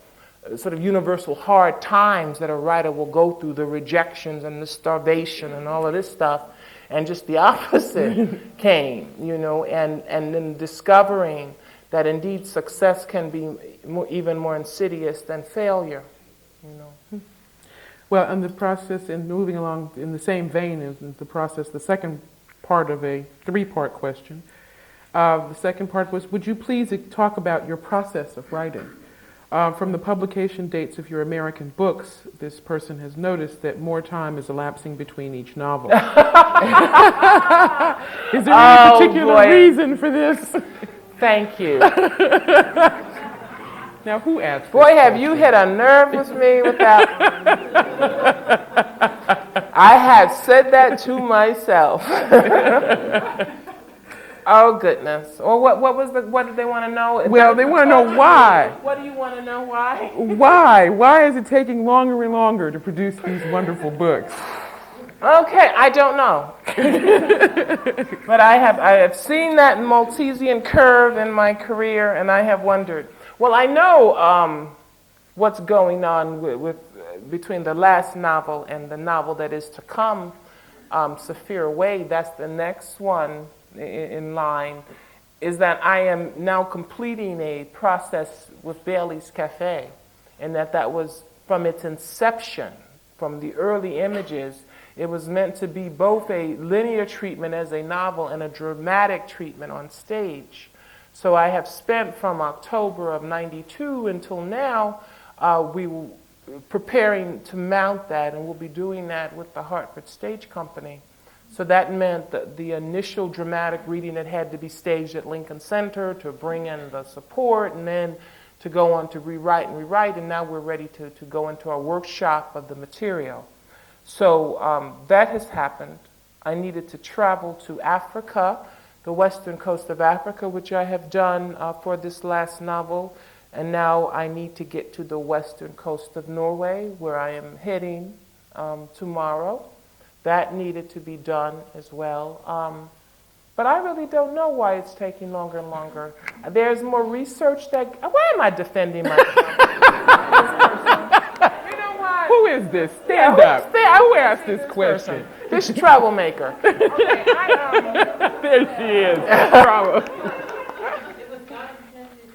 sort of universal hard times that a writer will go through, the rejections and the starvation and all of this stuff, and just the opposite came, and then discovering that indeed success can be even more insidious than failure, Well, in the process, and moving along in the same vein as the process, the second part of a 3-part question. The second part was, would you please talk about your process of writing? From the publication dates of your American books, this person has noticed that more time is elapsing between each novel. Is there any particular reason for this? Thank you. Now, who asked? Boy, have you hit a nerve with me with that? I have said that to myself. Oh goodness! Or what did they want to know? Well, they want to know why. What do you want to know? Why? Why? Why is it taking longer and longer to produce these wonderful books? Okay, I don't know. But I have seen that Maltesian curve in my career, and I have wondered. Well, I know what's going on between the last novel and the novel that is to come, Saphira Wade. That's the next one in line. Is that I am now completing a process with Bailey's Cafe, and that was from its inception, from the early images. It was meant to be both a linear treatment as a novel and a dramatic treatment on stage. So I have spent from October of '92 until now, we were preparing to mount that, and we'll be doing that with the Hartford Stage Company. So that meant that the initial dramatic reading that had to be staged at Lincoln Center to bring in the support, and then to go on to rewrite, and now we're ready to go into our workshop of the material. So that has happened. I needed to travel to Africa, the western coast of Africa, which I have done for this last novel, and now I need to get to the western coast of Norway, where I am heading tomorrow. That needed to be done as well. But I really don't know why it's taking longer and longer. There's more research that... Why am I defending myself? You know what? Who is this? Stand up. Who asked this question? This troublemaker. Okay, There she is. Bravo. It was not intended to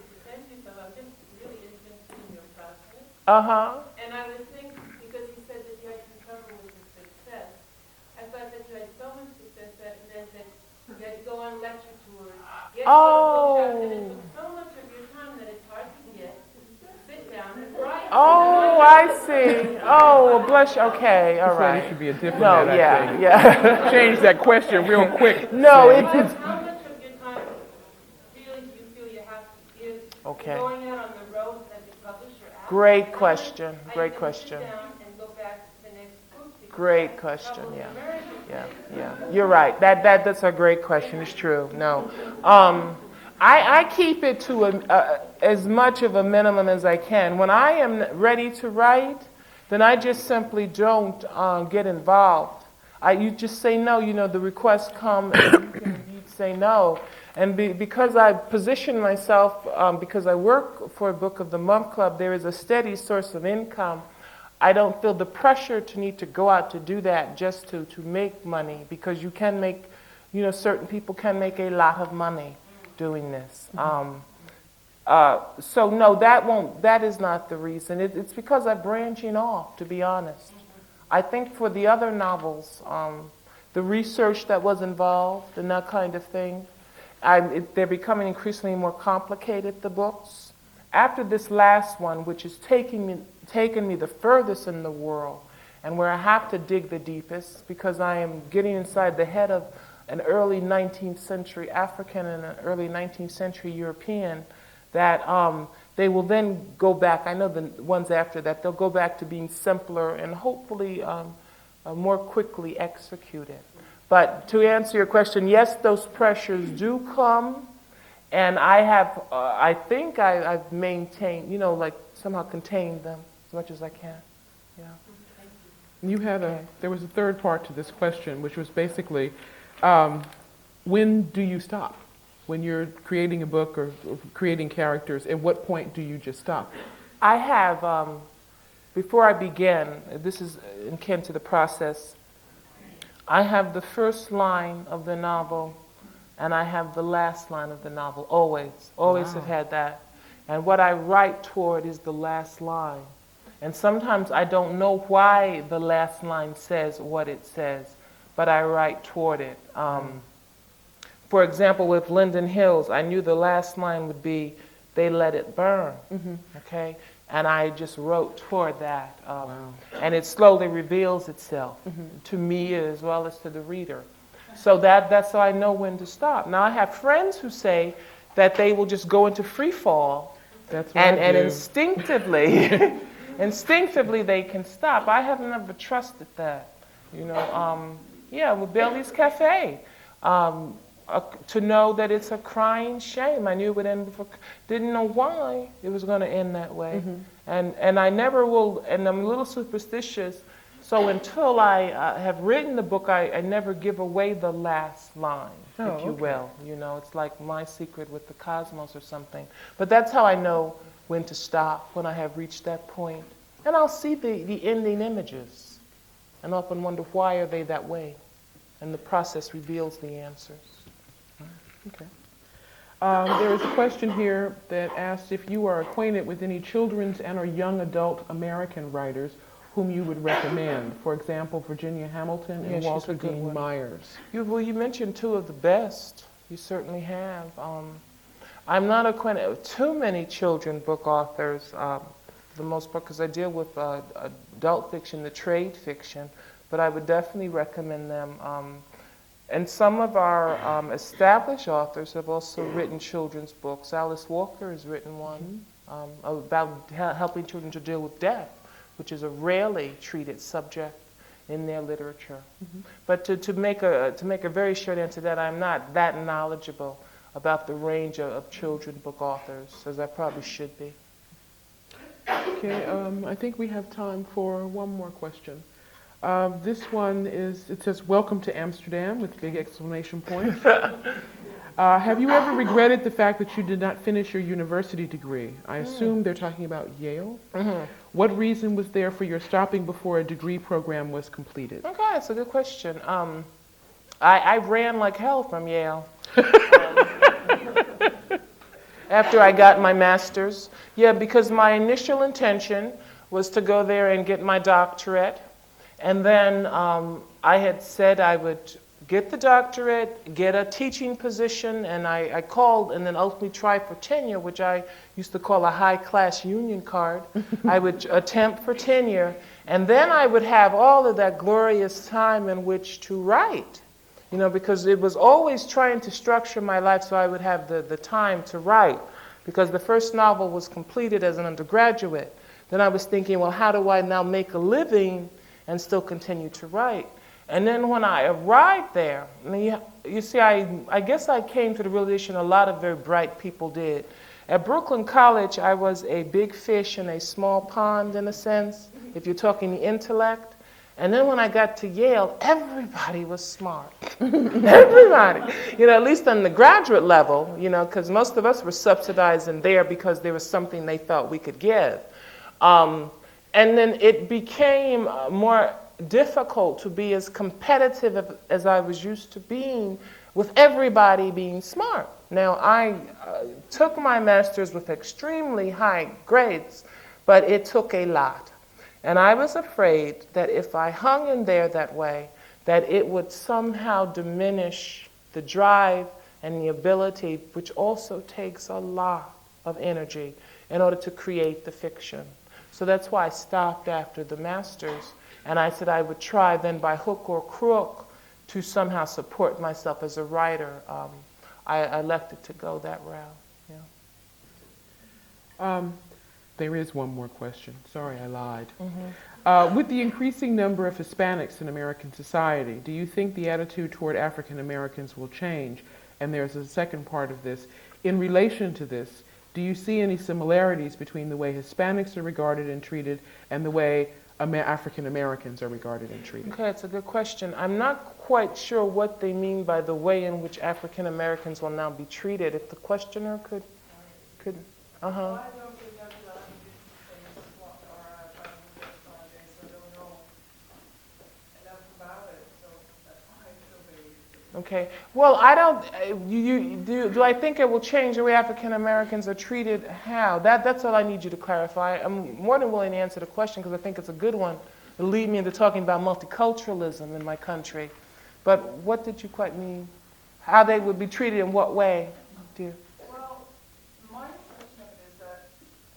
defend yourself. I was just really interested in your process. Uh-huh. And I was thinking, because you said that you had some trouble with the success, I thought that you had so much success that then that you had to go on lecture tours, get to bookshops, and it took so much of your time that it's hard to get to sit down and write. Oh, I see. Oh, well, bless you. Okay, all Right. right. You should be a diplomat, No, I yeah, think. yeah. Change that question real quick. No, it's How much of your time really do you feel you have to give okay. going out on the road as a publisher? Great question. Great question. Sit down and go back to the next book because Great question. Yeah. You're right. That's a great question. It's true. No, I keep it to as much of a minimum as I can. When I am ready to write, then I just simply don't get involved. You just say no. You know, the requests come, and you say no. And because I position myself, because I work for a Book of the Month Club, there is a steady source of income. I don't feel the pressure to need to go out to do that just to make money, because you can make, certain people can make a lot of money doing this. So no, that is not the reason. It's because I'm branching off, to be honest. I think for the other novels, the research that was involved and that kind of thing, they're becoming increasingly more complicated, the books. After this last one, which is taken me the furthest in the world, and where I have to dig the deepest, because I am getting inside the head of an early 19th century African and an early 19th century European, that they will then go back. I know the ones after that, they'll go back to being simpler and hopefully more quickly executed. But to answer your question, yes, those pressures do come, and I think I've maintained, somehow contained them as much as I can. Yeah. There was a third part to this question, which was basically, when do you stop? When you're creating a book or creating characters, at what point do you just stop? I have, before I begin, this is akin to the process, I have the first line of the novel, and I have the last line of the novel, always. Always Wow. have had that. And what I write toward is the last line. And sometimes I don't know why the last line says what it says, but I write toward it. For example, with Linden Hills, I knew the last line would be, "They let it burn." Mm-hmm. Okay? And I just wrote toward that. Wow. And it slowly reveals itself to me as well as to the reader. So that's how I know when to stop. Now, I have friends who say that they will just go into free fall, That's what and I do. instinctively, instinctively they can stop. I have never trusted that. With Bailey's Cafe. to know that it's a crying shame. I knew it would end before, didn't know why it was going to end that way. And I never will, and I'm a little superstitious, so until I have written the book, I never give away the last line, if you will. You know, it's like my secret with the cosmos or something. But that's how I know when to stop, when I have reached that point. And I'll see the ending images, and often wonder why are they that way. And the process reveals the answers. Okay. There is a question here that asks if you are acquainted with any children's and or young adult American writers whom you would recommend. For example, Virginia Hamilton and Walter Dean Myers. You mentioned two of the best. You certainly have. I'm not acquainted with too many children book authors, for the most part, because I deal with adult fiction, the trade fiction, but I would definitely recommend them. And some of our established authors have also written children's books. Alice Walker has written one about helping children to deal with death, which is a rarely treated subject in their literature. But to make a very short answer to that, I'm not that knowledgeable about the range of children book authors, as I probably should be. Okay, I think we have time for one more question. This one is, it says, "Welcome to Amsterdam," with big exclamation points. Have you ever regretted the fact that you did not finish your university degree? I assume they're talking about Yale. What reason was there for your stopping before a degree program was completed? Okay, that's a good question. I ran like hell from Yale. After I got my master's. Yeah, because my initial intention was to go there and get my doctorate. And then I had said I would get the doctorate, get a teaching position, and I called and then ultimately tried for tenure, which I used to call a high-class union card. I would attempt for tenure, and then I would have all of that glorious time in which to write. You know, because it was always trying to structure my life so I would have the time to write. Because the first novel was completed as an undergraduate. Then I was thinking, well, how do I now make a living and still continue to write? And then when I arrived there, I mean, you see, I guess I came to the realization a lot of very bright people did. At Brooklyn College, I was a big fish in a small pond, in a sense, if you're talking the intellect. And then when I got to Yale, everybody was smart. Everybody. You know, at least on the graduate level, you know, because most of us were subsidized in there because there was something they thought we could give. And then it became more difficult to be as competitive as I was used to being with everybody being smart. Now, I took my master's with extremely high grades, but it took a lot. And I was afraid that if I hung in there that way, that it would somehow diminish the drive and the ability, which also takes a lot of energy in order to create the fiction. So that's why I stopped after the master's. And I said I would try then by hook or crook to somehow support myself as a writer. I elected to go that route. Yeah. There is one more question. Sorry, I lied. With the increasing number of Hispanics in American society, do you think the attitude toward African Americans will change? And there's a second part of this. In relation to this, do you see any similarities between the way Hispanics are regarded and treated and the way African Americans are regarded and treated? Okay, it's a good question. I'm not quite sure what they mean by the way in which African Americans will now be treated. If the questioner could. Okay. Well, I don't. Do I think it will change the way African Americans are treated? How? That's all I need you to clarify. I'm more than willing to answer the question because I think it's a good one. It'll lead me into talking about multiculturalism in my country. But what did you quite mean? How they would be treated in what way, dear? Well, my impression of it is that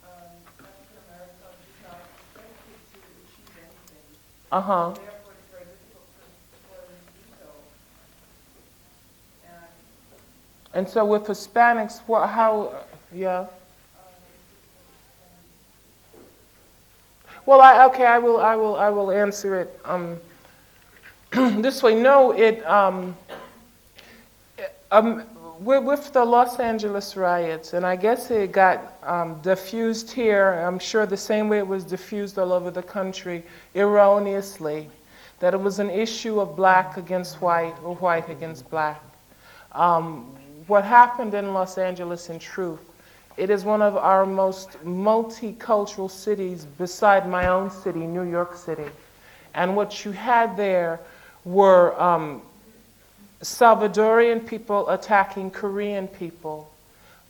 African Americans are just not expected to achieve anything. Therefore, it's very difficult for them to do so. And so with Hispanics, yeah. Well, I will answer it this way. No, With the Los Angeles riots, and I guess it got diffused here, I'm sure the same way it was diffused all over the country, erroneously, that it was an issue of black against white or white against black. What happened in Los Angeles, in truth, it is one of our most multicultural cities beside my own city, New York City. And what you had there were Salvadorian people attacking Korean people,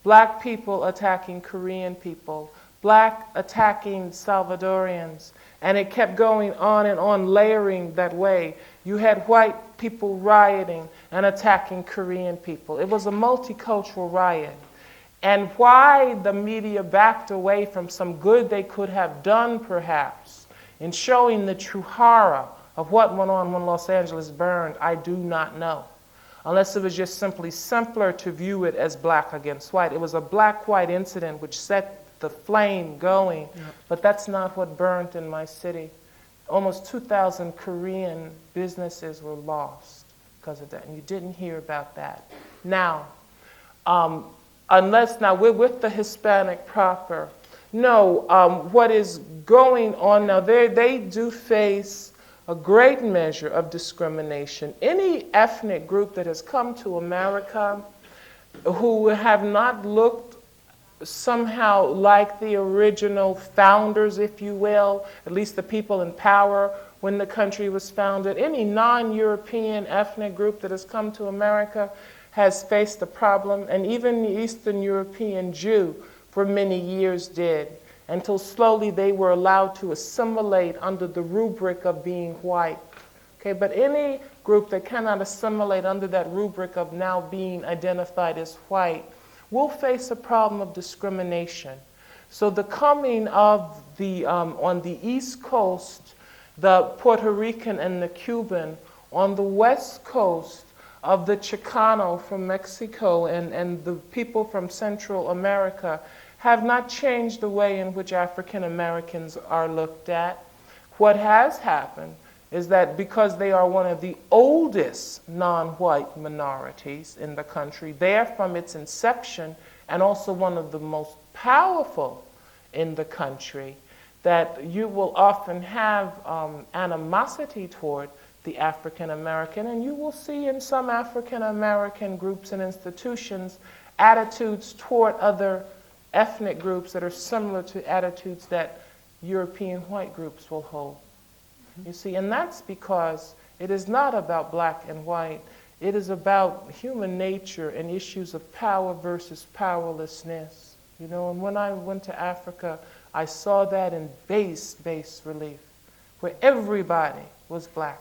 black people attacking Korean people, black attacking Salvadorians, and it kept going on and on, layering that way. You had white people rioting and attacking Korean people. It was a multicultural riot. And why the media backed away from some good they could have done, perhaps, in showing the true horror of what went on when Los Angeles burned, I do not know. Unless it was just simpler to view it as black against white. It was a black-white incident which set the flame going, but that's not what burned in my city. Almost 2,000 Korean businesses were lost because of that, and you didn't hear about that. Now, unless now we're with the Hispanic proper, no, what is going on now, they do face a great measure of discrimination. Any ethnic group that has come to America who have not looked somehow like the original founders, if you will, at least the people in power when the country was founded, any non-European ethnic group that has come to America has faced the problem, and even the Eastern European Jew for many years did, until slowly they were allowed to assimilate under the rubric of being white. Okay, but any group that cannot assimilate under that rubric of now being identified as white will face a problem of discrimination. So the coming of the, on the East Coast, the Puerto Rican and the Cuban, on the West Coast of the Chicano from Mexico and the people from Central America have not changed the way in which African Americans are looked at. What has happened is that because they are one of the oldest non-white minorities in the country, there from its inception, and also one of the most powerful in the country, that you will often have animosity toward the African American, and you will see in some African American groups and institutions attitudes toward other ethnic groups that are similar to attitudes that European white groups will hold. You see, and that's because it is not about black and white. It is about human nature and issues of power versus powerlessness. You know, and when I went to Africa, I saw that in base relief, where everybody was black.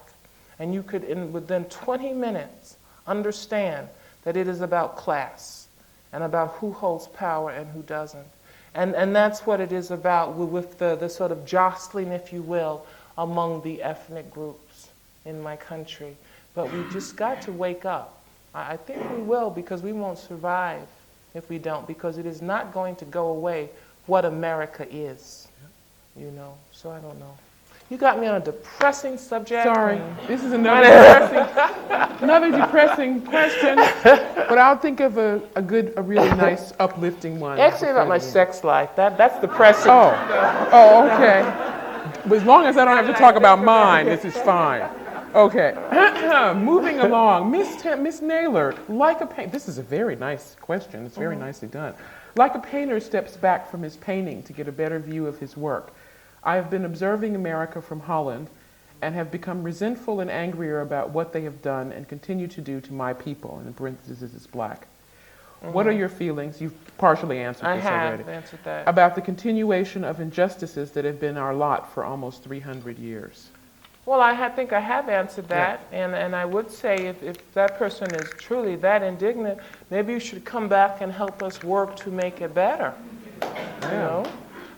And you could, within 20 minutes, understand that it is about class and about who holds power and who doesn't. And that's what it is about with the sort of jostling, if you will, among the ethnic groups in my country. But we've just got to wake up. I think we will, because we won't survive if we don't, because it is not going to go away what America is, you know. So I don't know. You got me on a depressing subject. Sorry, this is another depressing question, but I'll think of a really nice, uplifting one. Actually, about my sex life. That's depressing. Oh, okay. But as long as I don't have to talk about mine, this is fine. Okay, moving along. Miss Naylor, like a painter, this is a very nice question. It's very nicely done. Like a painter steps back from his painting to get a better view of his work, I have been observing America from Holland and have become resentful and angrier about what they have done and continue to do to my people, and in parentheses is black. What are your feelings? You've partially answered this already. I have answered that. About the continuation of injustices that have been our lot for almost 300 years. Well, I think I have answered that, and I would say if that person is truly that indignant, maybe you should come back and help us work to make it better. You know?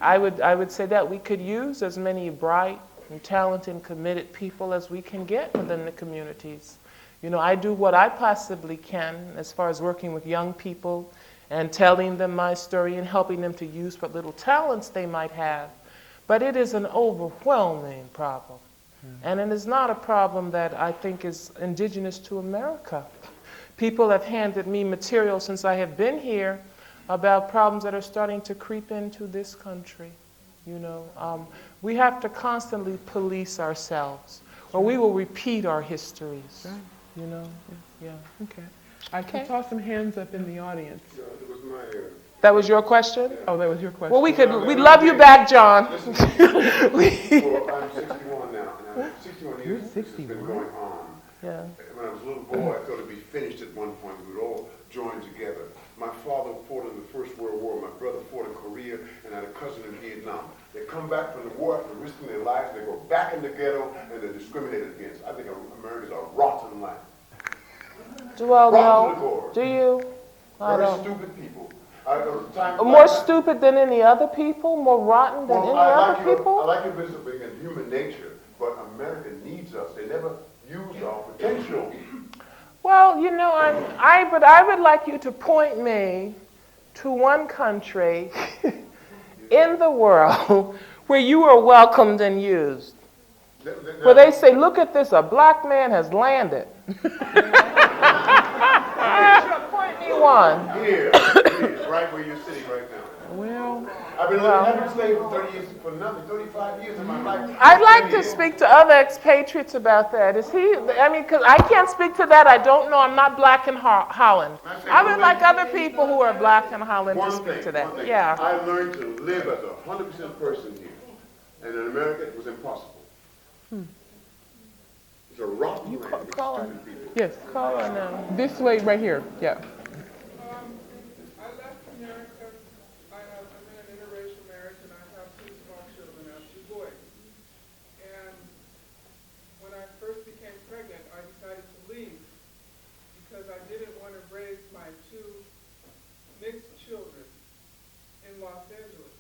I would say that we could use as many bright and talented and committed people as we can get within the communities. You know, I do what I possibly can as far as working with young people and telling them my story and helping them to use what little talents they might have. But it is an overwhelming problem. And it is not a problem that I think is indigenous to America. people have handed me material since I have been here about problems that are starting to creep into this country. You know, we have to constantly police ourselves, or we will repeat our histories. You know, yeah. Okay. I saw some hands up in the audience. It was my That was your question? Oh, that was your question. Well, we'd love you back, John. Well, I'm 61 now, and 61 years this has been going on. Yeah. When I was a little boy, I thought it'd be finished at one point. We would all join together. My father fought in the First World War. My brother fought in Korea, and I had a cousin in Vietnam. They come back from the war after risking their lives. They go back in the ghetto, and they're discriminated against. I think America's a rotten land. Well, Rotten to the no. core. Do you? I Very don't. stupid people. More stupid than any other people? More rotten than any other people? I like your business being in human nature, but America needs us. They never use our potential. Well, you know, but I would like you to point me to one country in the world where you are welcomed and used. Where they say, look at this, a black man has landed. Point me one. Here, right where you're sitting right now. Well, I've been living in slave for 30 years, for nothing, 35 years of my life. I'd like to speak to other expatriates about that. Is he, I mean, because I can't speak to that. I don't know. I'm not black in Holland. I would like other people who are black in Holland to speak to that. Yeah. I learned to live as a 100% person here. And in America, it was impossible. It's a rotten land. It's stupid people. yes. Call her now. This lady right here. Yeah. I left America. I'm in an interracial marriage, and I have 2 small children. I have 2 boys. And when I first became pregnant, I decided to leave because I didn't want to raise my 2 mixed children in Los Angeles.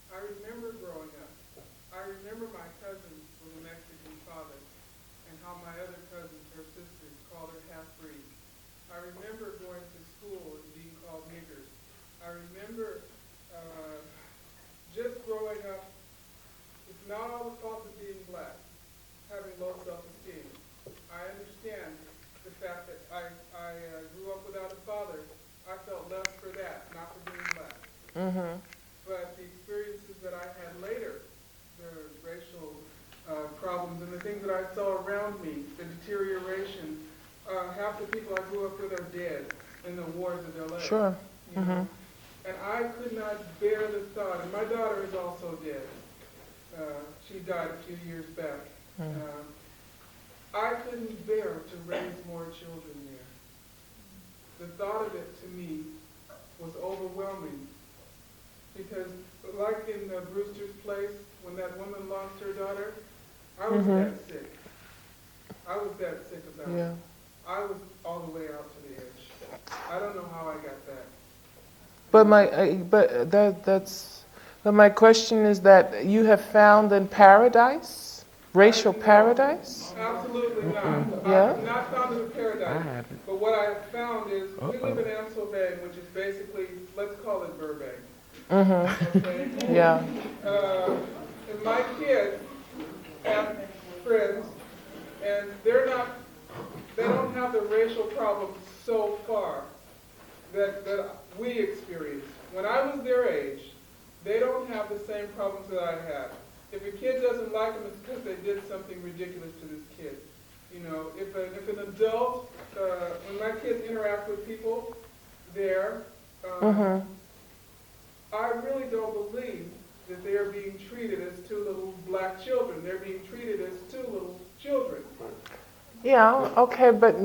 I remember growing up. I remember my cousins with a Mexican father, and how my other cousins, her sisters, called her half-breed. I remember going to school and being called niggers. I remember just growing up, it's not all the fault of being black, having low self-esteem. I understand the fact that I grew up without a father. I felt less for that, not for being black. Mm-hmm. But the experiences that I had later, the racial problems and the things that I saw around me, the deterioration, half the people I grew up with are dead in the wars of LA. Sure. You know? And I could not bear the thought, and my daughter is also dead. She died a few years back. I couldn't bear to raise more children there. The thought of it to me was overwhelming. Because like in Brewster's Place, when that woman lost her daughter, I was that sick. I was that sick about it. I was all the way out to the edge. I don't know how I got back. But my question is that you have found in paradise, racial paradise? Absolutely not. I Yeah? have not found it a paradise. But what I have found is we live in Amstelveen, which is basically, let's call it Burbank. Okay? Yeah. And my kids have friends, and they don't have the racial problems so far that we experienced. When I was their age, they don't have the same problems that I had. If a kid doesn't like them, it's because they did something ridiculous to this kid. You know, if an adult, when my kids interact with people there, I really don't believe that they are being treated as 2 little black children. They're being treated as 2 little children. Yeah, okay, but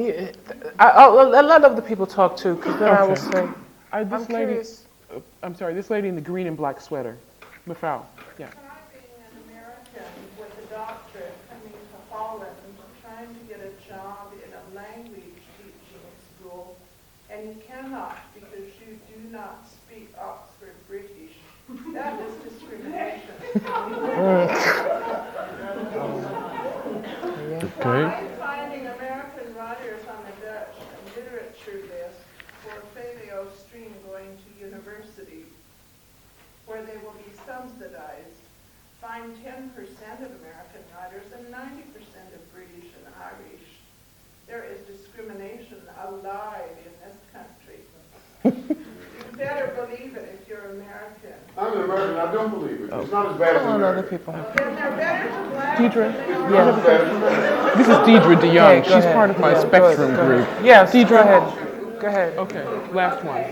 I'll let other people talk too, because then I will say, This I'm lady, curious. I'm sorry, this lady in the green and black sweater. Mafau. Yeah. Try being an American with a doctorate coming to Holland and trying to get a job in a language teaching school, and you cannot because you do not speak Oxford British. That is discrimination. I'm finding American writers on the Dutch literature list for Paleo Stream going to universities, where they will be subsidized. Find 10% of American writers and 90% of British and Irish. There is discrimination. A alive in this country. You better believe it if you're American. I'm an American. I don't believe it. It's not as bad as Come on, other America. people. Then they're better to black Deidre? than they are Yeah. Not as bad as America. This is Deidre DeYoung. Okay, go She's ahead. part of my Yeah, spectrum go group. ahead. Yes, go ahead. Go ahead. Okay, last one.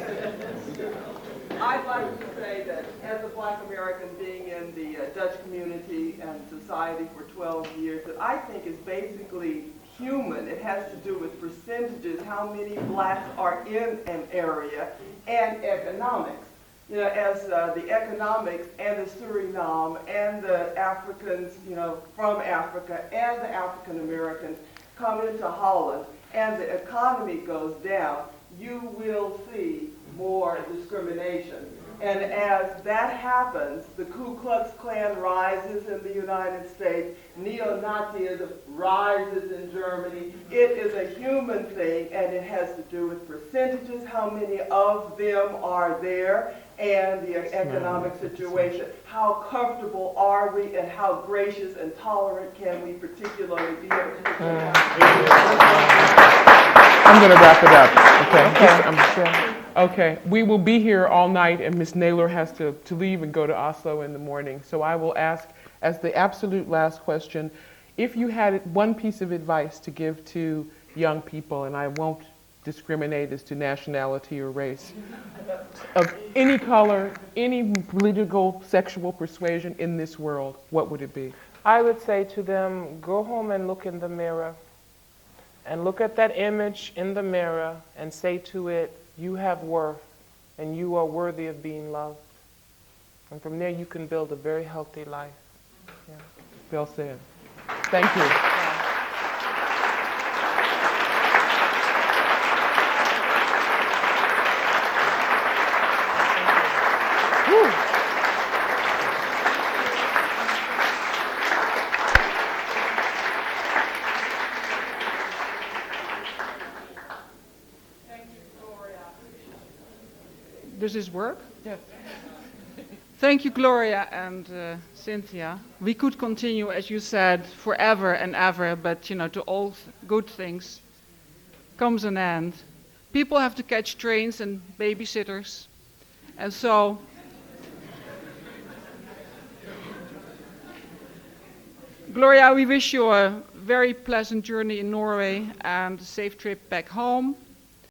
I'd like to say that as a Black American being in the Dutch community and society for 12 years, that I think is basically human. It has to do with percentages, how many blacks are in an area, and economics. You know, as the economics and the Suriname and the Africans, you know, from Africa and the African Americans come into Holland and the economy goes down, you will see more discrimination. And as that happens, the Ku Klux Klan rises in the United States, neo-Nazism rises in Germany. It is a human thing, and it has to do with percentages, how many of them are there, and the economic situation. How comfortable are we, and how gracious and tolerant can we particularly be? I'm going to wrap it up. Okay. Okay. We will be here all night, and Ms. Naylor has to leave and go to Oslo in the morning. So I will ask, as the absolute last question, if you had one piece of advice to give to young people, and I won't discriminate as to nationality or race, of any color, any political, sexual persuasion in this world, what would it be? I would say to them, go home and look in the mirror and look at that image in the mirror and say to it, you have worth and you are worthy of being loved. And from there you can build a very healthy life. Yeah. Well said. Thank you. Does this work? Yes. Thank you, Gloria and Cynthia. We could continue, as you said, forever and ever, but you know, to all good things comes an end. People have to catch trains and babysitters, and so Gloria, we wish you a very pleasant journey in Norway and a safe trip back home.